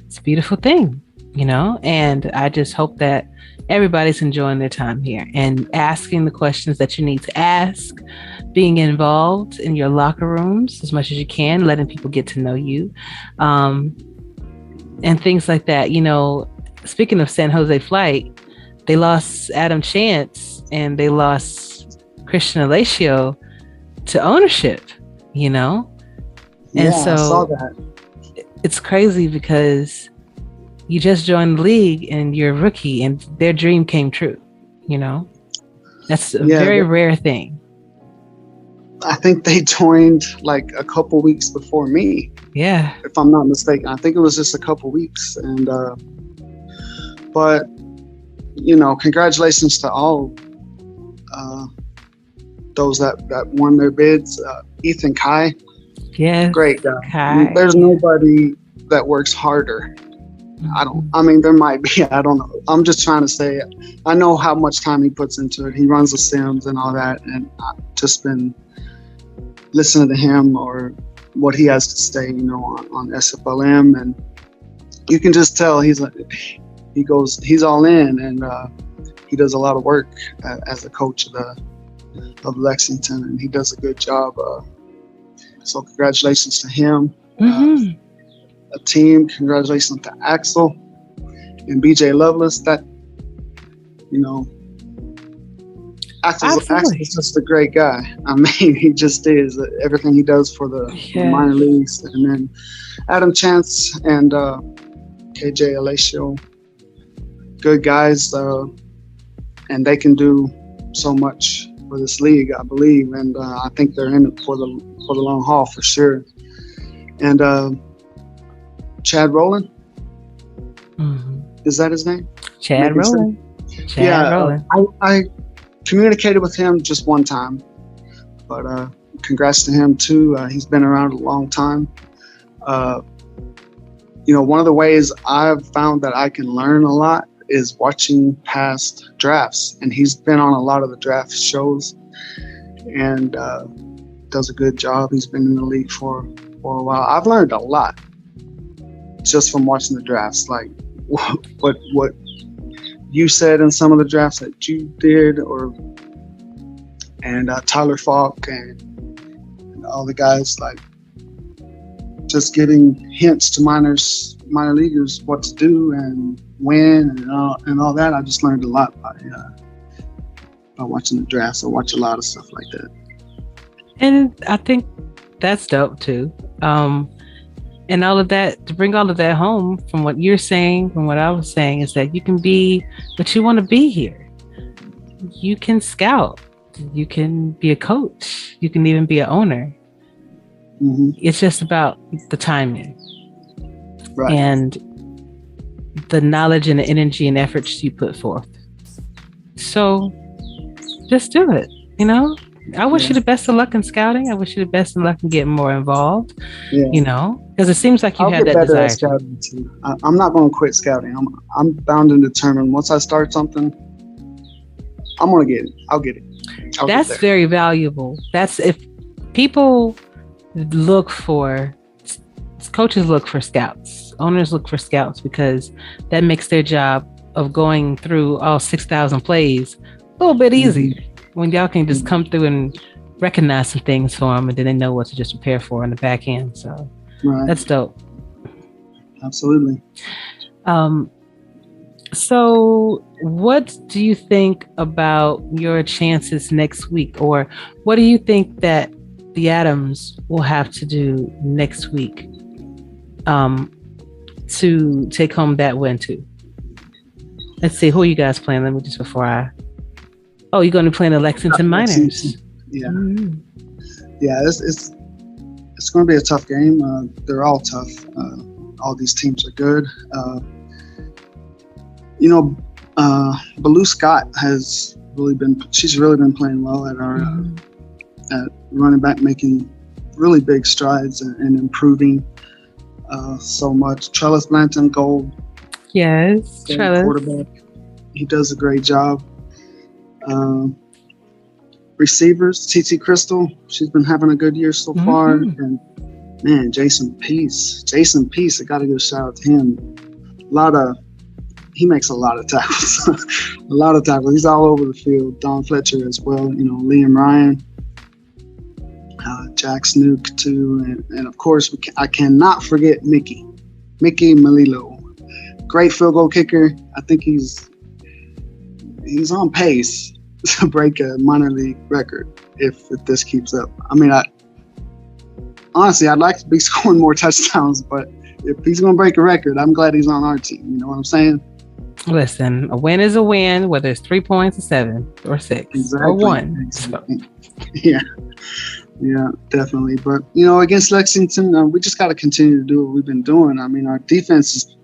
Speaker 5: It's a beautiful thing, you know, and I just hope that everybody's enjoying their time here and asking the questions that you need to ask, being involved in your locker rooms as much as you can, letting people get to know you, and things like that. You know, speaking of San Jose Flight, they lost Adam Chance and they lost Christian Alacio to ownership, you know? And so
Speaker 7: I saw that.
Speaker 5: It's crazy because you just joined the league and you're a rookie and their dream came true, you know? That's a very rare thing.
Speaker 7: I think they joined like a couple weeks before me.
Speaker 5: Yeah.
Speaker 7: If I'm not mistaken. I think it was just a couple weeks. And but you know, congratulations to all those that won their bids. Ethan Kai.
Speaker 5: Yes.
Speaker 7: Great guy.
Speaker 5: Kai.
Speaker 7: There's nobody that works harder. I mean, there might be, I don't know. I'm just trying to say, I know how much time he puts into it. He runs the sims and all that. And I've just been listening to him or what he has to say, you know, on SFLm. And you can just tell he's all in, and he does a lot of work as a coach of Lexington, and he does a good job. So congratulations to him. A team, congratulations to Axel and J.R.Lawless. That, you know, Axel's just a great guy. I mean, he just is. Everything he does for the minor leagues. And then Adam Chance and KJ Alacio, good guys, and they can do so much for this league, I believe. And I think they're in it for the long haul for sure. And Chad Rowland, is that his name?
Speaker 5: Chad Rowland.
Speaker 7: I communicated with him just one time, but congrats to him too. He's been around a long time. You know, one of the ways I've found that I can learn a lot is watching past drafts, and he's been on a lot of the draft shows and does a good job. He's been in the league for a while. I've learned a lot just from watching the drafts, like what you said in some of the drafts that you did, and Tyler Falk and all the guys, like just giving hints to minor leaguers what to do and when and all that. I just learned a lot by watching the drafts. I watch a lot of stuff like that.
Speaker 5: And I think that's dope too. And all of that, to bring all of that home from what you're saying, from what I was saying, is that you can be what you want to be here. You can scout. You can be a coach. You can even be an owner. It's just about the timing. Right. And the knowledge and the energy and efforts you put forth. So just do it, you know? I wish you the best of luck in scouting. I wish you the best of luck in getting more involved, you know, because it seems like you have that desire.
Speaker 7: Scouting too. I'm not going to quit scouting. I'm bound and determined. Once I start something, I'm going to get it. I'll get it.
Speaker 5: That's very valuable. That's if people look for, coaches look for scouts, owners look for scouts, because that makes their job of going through all 6,000 plays a little bit easier. When y'all can just come through and recognize some things for them, and then they know what to just prepare for in the back end. So that's dope.
Speaker 7: Absolutely.
Speaker 5: So what do you think about your chances next week? Or what do you think that the Adams will have to do next week to take home that win too? Let's see, who are you guys playing? Let me just Oh, you're going to play in the Lexington Miners.
Speaker 7: Yeah. Yeah, it's going to be a tough game. They're all tough. All these teams are good. You know, Baloo Scott she's really been playing well at our at running back, making really big strides and improving so much. Trellis Blanton Gold.
Speaker 5: Yes, Trellis.
Speaker 7: Quarterback. He does a great job. Receivers, TT Crystal, she's been having a good year so far. And man, Jason Peace, I gotta give a shout out to him. He makes a lot of tackles. He's all over the field. Don Fletcher as well, you know, Liam Ryan, Jack Snook too, and of course I cannot forget Mickey Malilo, great field goal kicker. I think he's on pace to break a minor league record if this keeps up. I mean, honestly, I'd like to be scoring more touchdowns, but if he's going to break a record, I'm glad he's on our team. You know what I'm saying?
Speaker 5: Listen, a win is a win, whether it's 3 points or 7 or 6 or 1.
Speaker 7: Exactly. Yeah. Yeah, definitely. But, against Lexington, we just got to continue to do what we've been doing. I mean, our defense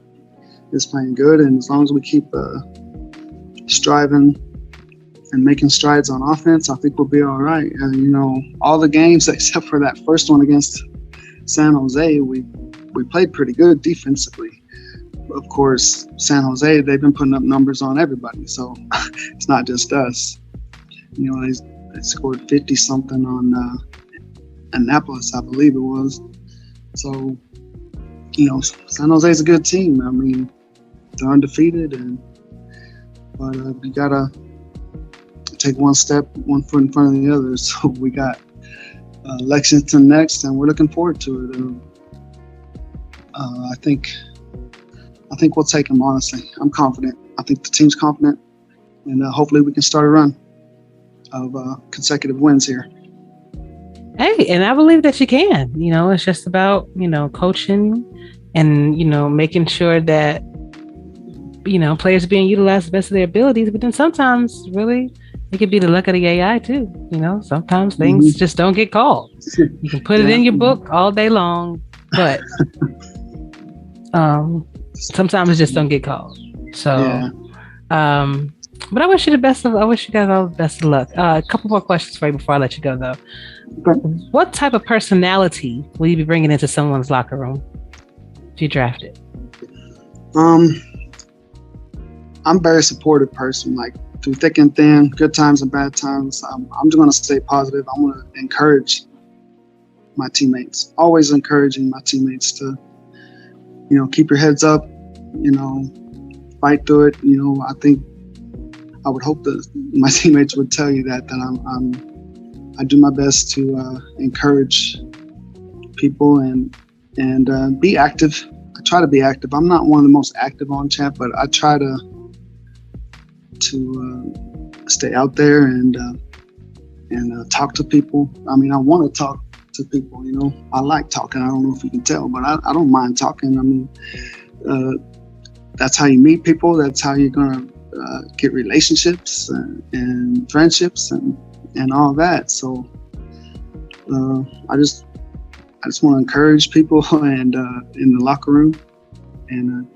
Speaker 7: is playing good, and as long as we keep striving and making strides on offense, I think we'll be all right. And, all the games except for that first one against San Jose, we played pretty good defensively. Of course, San Jose, they've been putting up numbers on everybody, so it's not just us. They scored 50-something on Annapolis, I believe it was. So, San Jose's a good team. I mean, they're undefeated, but we gotta take one foot in front of the other. So we got Lexington next, and we're looking forward to it. I think we'll take them. Honestly, I'm confident. I think the team's confident, and hopefully we can start a run of consecutive wins here.
Speaker 5: Hey, and I believe that you can. It's just about coaching and making sure that players are being utilized to the best of their abilities. But then sometimes, really, it could be the luck of the AI too. Sometimes things just don't get called. You can put it in your book all day long, but sometimes it just don't get called. So, but I wish you guys all the best of luck. A couple more questions for you before I let you go, though. What type of personality will you be bringing into someone's locker room if you draft it?
Speaker 7: I'm a very supportive person, like through thick and thin, good times and bad times. I'm just going to stay positive. I'm going to encourage my teammates, always encouraging my teammates to, keep your heads up, fight through it. I would hope that my teammates would tell you that I do my best to encourage people and be active. I try to be active. I'm not one of the most active on chat, but I try to stay out there and talk to people. I mean, I want to talk to people. I like talking. I don't know if you can tell, but I don't mind talking. I mean, that's how you meet people. That's how you're gonna get relationships and friendships and all that. So I just want to encourage people and in the locker room and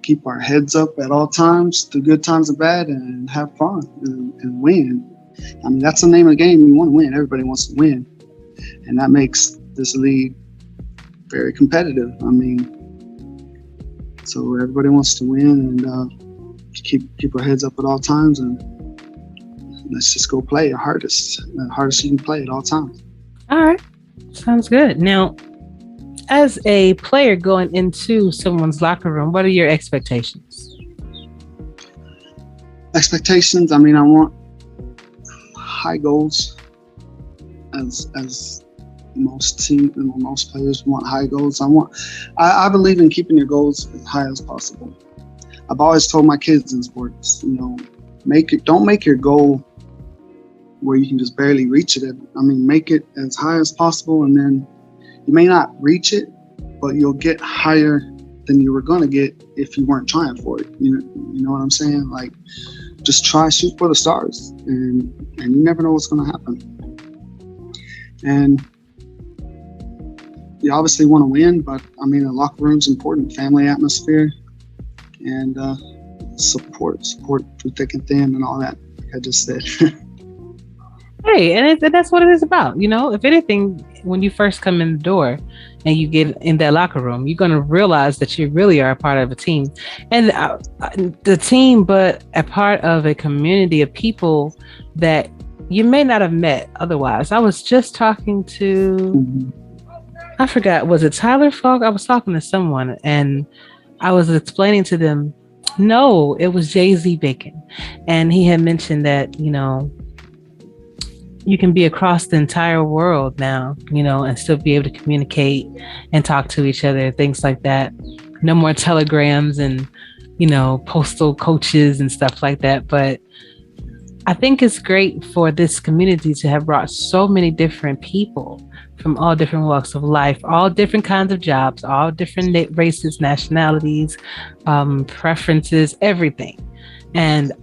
Speaker 7: keep our heads up at all times, through good times and bad, and have fun and win. I mean, that's the name of the game. You want to win. Everybody wants to win, and that makes this league very competitive. I mean, so everybody wants to win, and keep our heads up at all times, and let's just go play the hardest you can play at all times.
Speaker 5: All right, sounds good. Now, as a player going into someone's locker room, what are your expectations?
Speaker 7: Expectations? I mean, I want high goals, as most teams and most players want high goals. I believe in keeping your goals as high as possible. I've always told my kids in sports, don't make your goal where you can just barely reach it. I mean, make it as high as possible, and then you may not reach it, but you'll get higher than you were going to get if you weren't trying for it. You know what I'm saying? Like, just shoot for the stars, and you never know what's going to happen. And you obviously want to win, but I mean, the locker room's important. Family atmosphere and support through thick and thin and all that, like I just said.
Speaker 5: Hey, and that's what it is about. If anything, when you first come in the door and you get in that locker room, you're going to realize that you really are a part of a team, and the team, but a part of a community of people that you may not have met otherwise. I was just talking to, I forgot, was it Tyler Falk? I was talking to someone, and I was explaining to them, no, it was Jay-Z Bacon, and he had mentioned that, you can be across the entire world now, and still be able to communicate and talk to each other, things like that. No more telegrams and, postal coaches and stuff like that. But I think it's great for this community to have brought so many different people from all different walks of life, all different kinds of jobs, all different races, nationalities, preferences, everything. And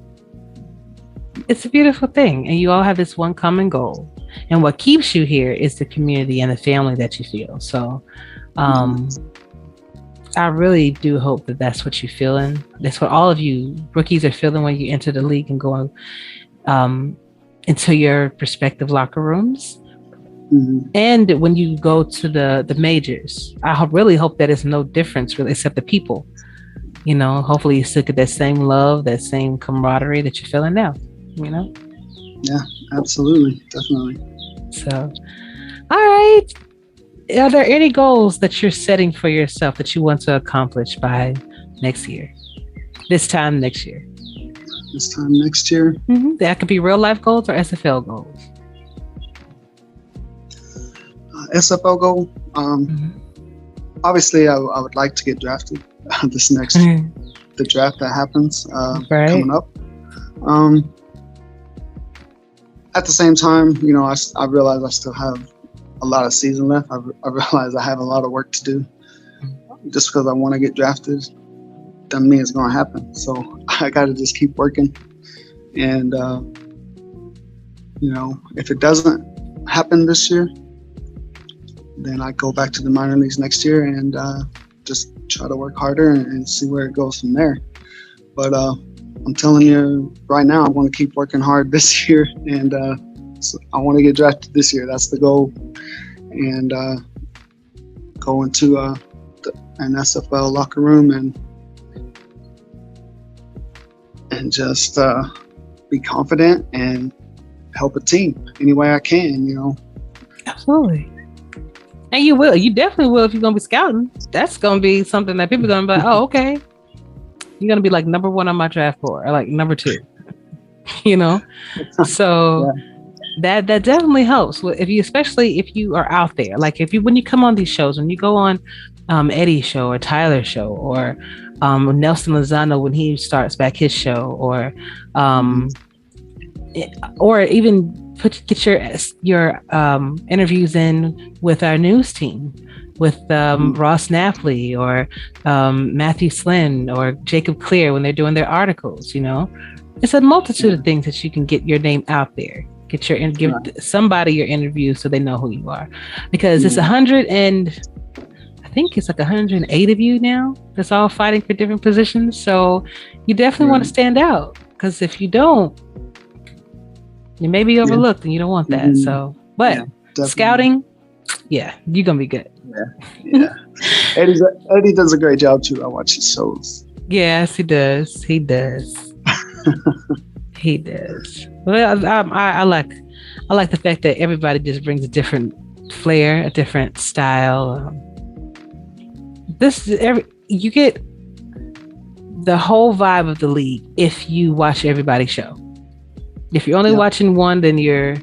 Speaker 5: It's a beautiful thing. And you all have this one common goal. And what keeps you here is the community and the family that you feel. So I really do hope that that's what you're feeling. That's what all of you rookies are feeling when you enter the league and go into your respective locker rooms. And when you go to the majors, I really hope that it's no difference really, except the people. You know, hopefully you still get that same love, that same camaraderie that you're feeling now, you know?
Speaker 7: Yeah, absolutely. Definitely.
Speaker 5: So, all right. Are there any goals that you're setting for yourself that you want to accomplish by next year? This time next year?
Speaker 7: This time next year?
Speaker 5: That could be real life goals or SFL goals.
Speaker 7: SFL goal? Obviously, I would like to get drafted this next the draft that happens coming up. At the same time, you know, I realize I still have a lot of season left. I realize I have a lot of work to do. Just because I want to get drafted doesn't mean it's going to happen. So I got to just keep working. And, you know, if it doesn't happen this year, then I go back to the minor leagues next year and just try to work harder and see where it goes from there. But I'm telling you right now, I want to keep working hard this year, and so I want to get drafted this year. That's the goal, and go into an SFL locker room and just be confident and help a team any way I can. You know.
Speaker 5: Absolutely. And you will. You definitely will if you're going to be scouting. That's going to be something that people are going to be like, oh, okay. You're going to be like number 1 on my draft board or like number 2, you know? So that definitely helps. Especially if you are out there. Like when you come on these shows, when you go on Eddie's show or Tyler's show or Nelson Lozano when he starts back his show or even get your interviews in with our news team, with Ross Napoli or Matthew Slynn or Jacob Clear when they're doing their articles. You know, it's a multitude of things that you can get your name out there. Give somebody your interview so they know who you are, because it's 100 and I think it's like 108 of you now that's all fighting for different positions. So you definitely want to stand out, because if you don't, you may be overlooked and you don't want that. So, but scouting, you're gonna be good.
Speaker 7: Yeah. Eddie does a great job too. I watch his shows.
Speaker 5: Yes, he does. He does. He does. Well, I like the fact that everybody just brings a different flair, a different style. You get the whole vibe of the league if you watch everybody's show. If you're only watching one, then you're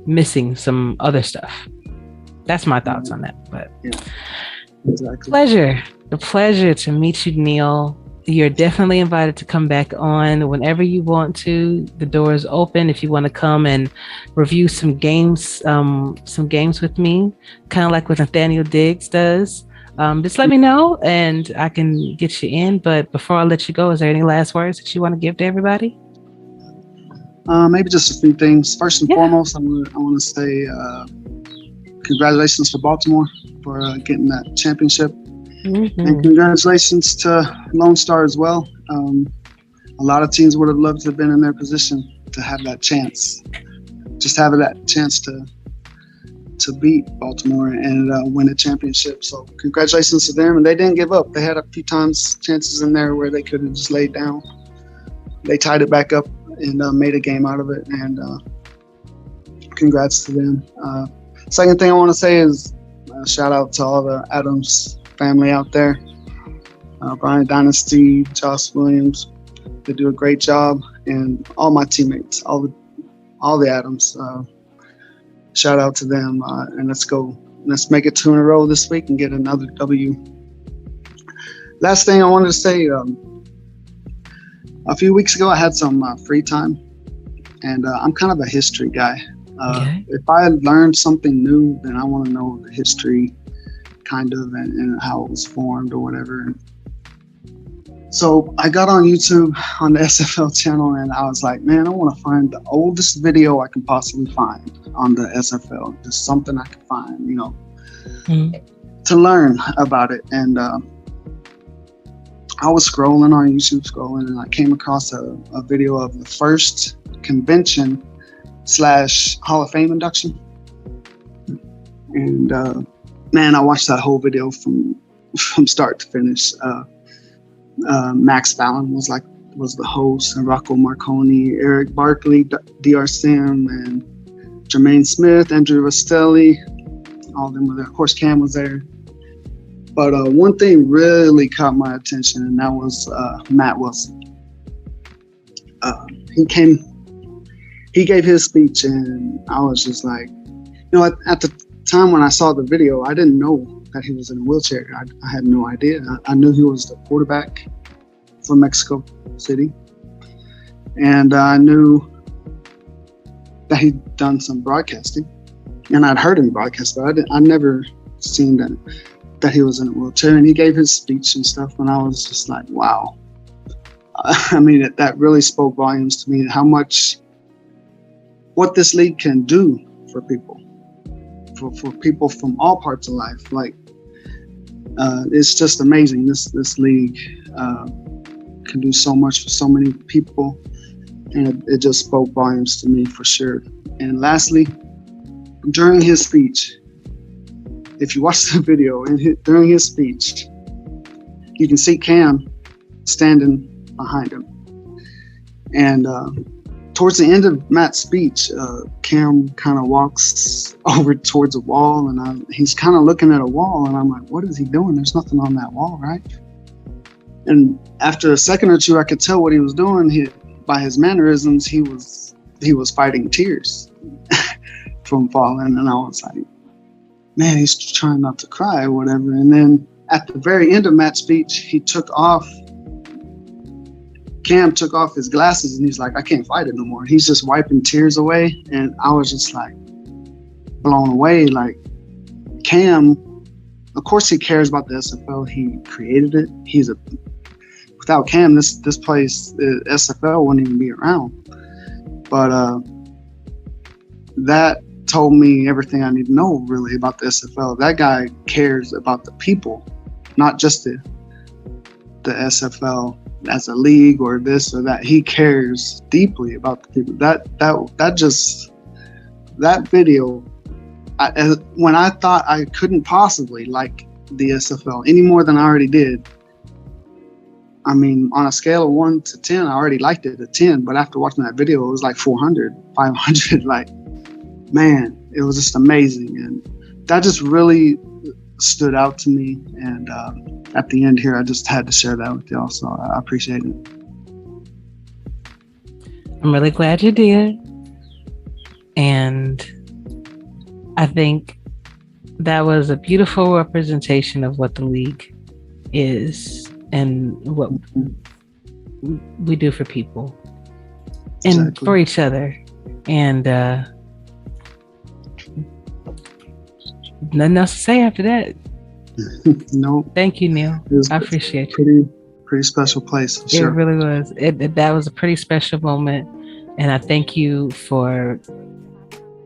Speaker 5: missing some other stuff. That's my thoughts on that. But
Speaker 7: exactly.
Speaker 5: The pleasure to meet you, Neal. You're definitely invited to come back on whenever you want to. The door is open if you want to come and review some games with me, kind of like what Nathaniel Diggs does. Just let me know and I can get you in. But before I let you go, is there any last words that you want to give to everybody?
Speaker 7: Maybe just a few things. First and foremost, I want to say congratulations to Baltimore for getting that championship. And congratulations to Lone Star as well. A lot of teams would have loved to have been in their position to have that chance. Just having that chance to beat Baltimore and win a championship. So congratulations to them. And they didn't give up. They had a few chances in there where they could have just laid down. They tied it back up and made a game out of it, and congrats to them. Second thing I want to say is shout out to all the Adams family out there. Bryant Dynasty, Josh Williams, they do a great job, and all my teammates, all the Adams. Shout out to them, and let's make it 2 in a row this week and get another W. Last thing I wanted to say, a few weeks ago, I had some free time, and I'm kind of a history guy. If I learned something new, then I want to know the history, kind of, and how it was formed or whatever. So I got on YouTube on the SFL channel, and I was like, man, I want to find the oldest video I can possibly find on the SFL. Just something I can find, to learn about it. And I was scrolling on YouTube, and I came across a video of the first convention / Hall of Fame induction. And man, I watched that whole video from start to finish. Max Fallon was the host, and Rocco Marconi, Eric Barkley, DR Sim, and Jermaine Smith, Andrew Rastelli, all of them were there. Of course, Cam was there. But one thing really caught my attention, and that was Matt Wilson. He gave his speech, and I was just like, at the time when I saw the video, I didn't know that he was in a wheelchair. I had no idea. I knew he was the quarterback from Mexico City, and I knew that he'd done some broadcasting, and I'd heard him broadcast, but I never seen that he was in a wheelchair. And he gave his speech and stuff, and I was just like, wow. I mean, that really spoke volumes to me, what this league can do for people. For people from all parts of life. Like, it's just amazing. This league can do so much for so many people, and it just spoke volumes to me for sure. And lastly, during his speech, if you watch the video, during his speech, you can see Cam standing behind him. And towards the end of Matt's speech, Cam kind of walks over towards a wall, and he's kind of looking at a wall, and I'm like, what is he doing? There's nothing on that wall, right? And after a second or two, I could tell what he was doing. By his mannerisms, he was fighting tears from falling, and I was like, man, he's trying not to cry or whatever. And then at the very end of Matt's speech, Cam took off his glasses, and he's like, I can't fight it no more. He's just wiping tears away. And I was just like blown away. Like, Cam, of course he cares about the SFL. He created it. Without Cam, this place, SFL wouldn't even be around. But that told me everything I need to know really about the SFL. That guy cares about the people, not just the SFL as a league or this or that. He cares deeply about the people. That video, when I thought I couldn't possibly like the SFL any more than I already did. I mean, on a scale of 1 to 10, I already liked it at 10, but after watching that video, it was like 400, 500. Like, man, it was just amazing. And that just really stood out to me. And at the end here, I just had to share that with y'all. So I appreciate it.
Speaker 5: I'm really glad you did. And I think that was a beautiful representation of what the league is and what we do for people and for each other. And nothing else to say after that.
Speaker 7: No.
Speaker 5: Thank you, Neal. I appreciate you.
Speaker 7: Pretty special place. Sure.
Speaker 5: It really was. That was a pretty special moment, and I thank you for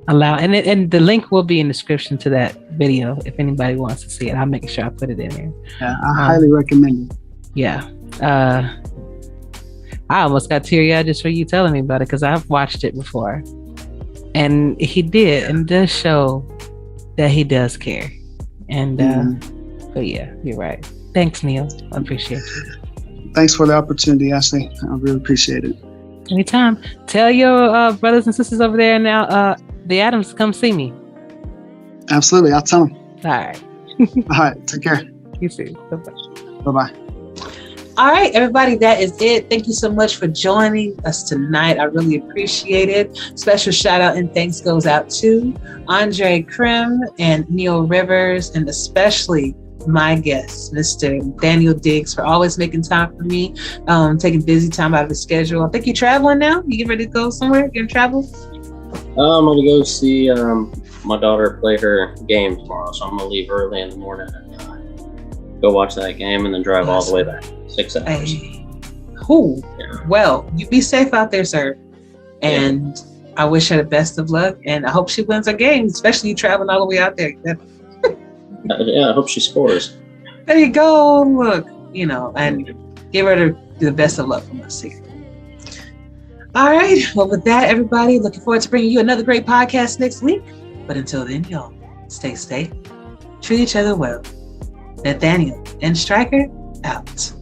Speaker 5: allowing. And the link will be in the description to that video if anybody wants to see it. I'll make sure I put it in there.
Speaker 7: Yeah, I highly recommend it.
Speaker 5: Yeah. I almost got teary-eyed just for you telling me about it, because I've watched it before, and he did, and does show that he does care. And but yeah, you're right. Thanks, Neal. I appreciate you.
Speaker 7: Thanks for the opportunity, Ashley. I really appreciate it.
Speaker 5: Anytime. Tell your brothers and sisters over there now, the Adams, to come see me.
Speaker 7: Absolutely, I'll tell them.
Speaker 5: All right.
Speaker 7: All right, take care.
Speaker 5: You too. Bye-bye.
Speaker 7: Bye-bye.
Speaker 3: All right, everybody, that is it. Thank you so much for joining us tonight. I really appreciate it. Special shout out and thanks goes out to Andre Krimm and Neal Rivers, and especially my guest, Mr. Nathaniel Diggs, for always making time for me, taking busy time out of his schedule. I think you're traveling now. You get ready to go somewhere? You're gonna travel?
Speaker 4: I'm gonna go see my daughter play her game tomorrow, so I'm gonna leave early in the morning and go watch that game and then drive all the way back. 6 hours.
Speaker 3: Hey, Who? Well, you be safe out there, sir. And I wish her the best of luck, and I hope she wins her game, especially you traveling all the way out there.
Speaker 4: I hope she scores.
Speaker 3: There you go. Look, and give her the best of luck from us here. All right. Well, with that, everybody, looking forward to bringing you another great podcast next week. But until then, y'all, stay safe, treat each other well. Nathaniel and Striker out.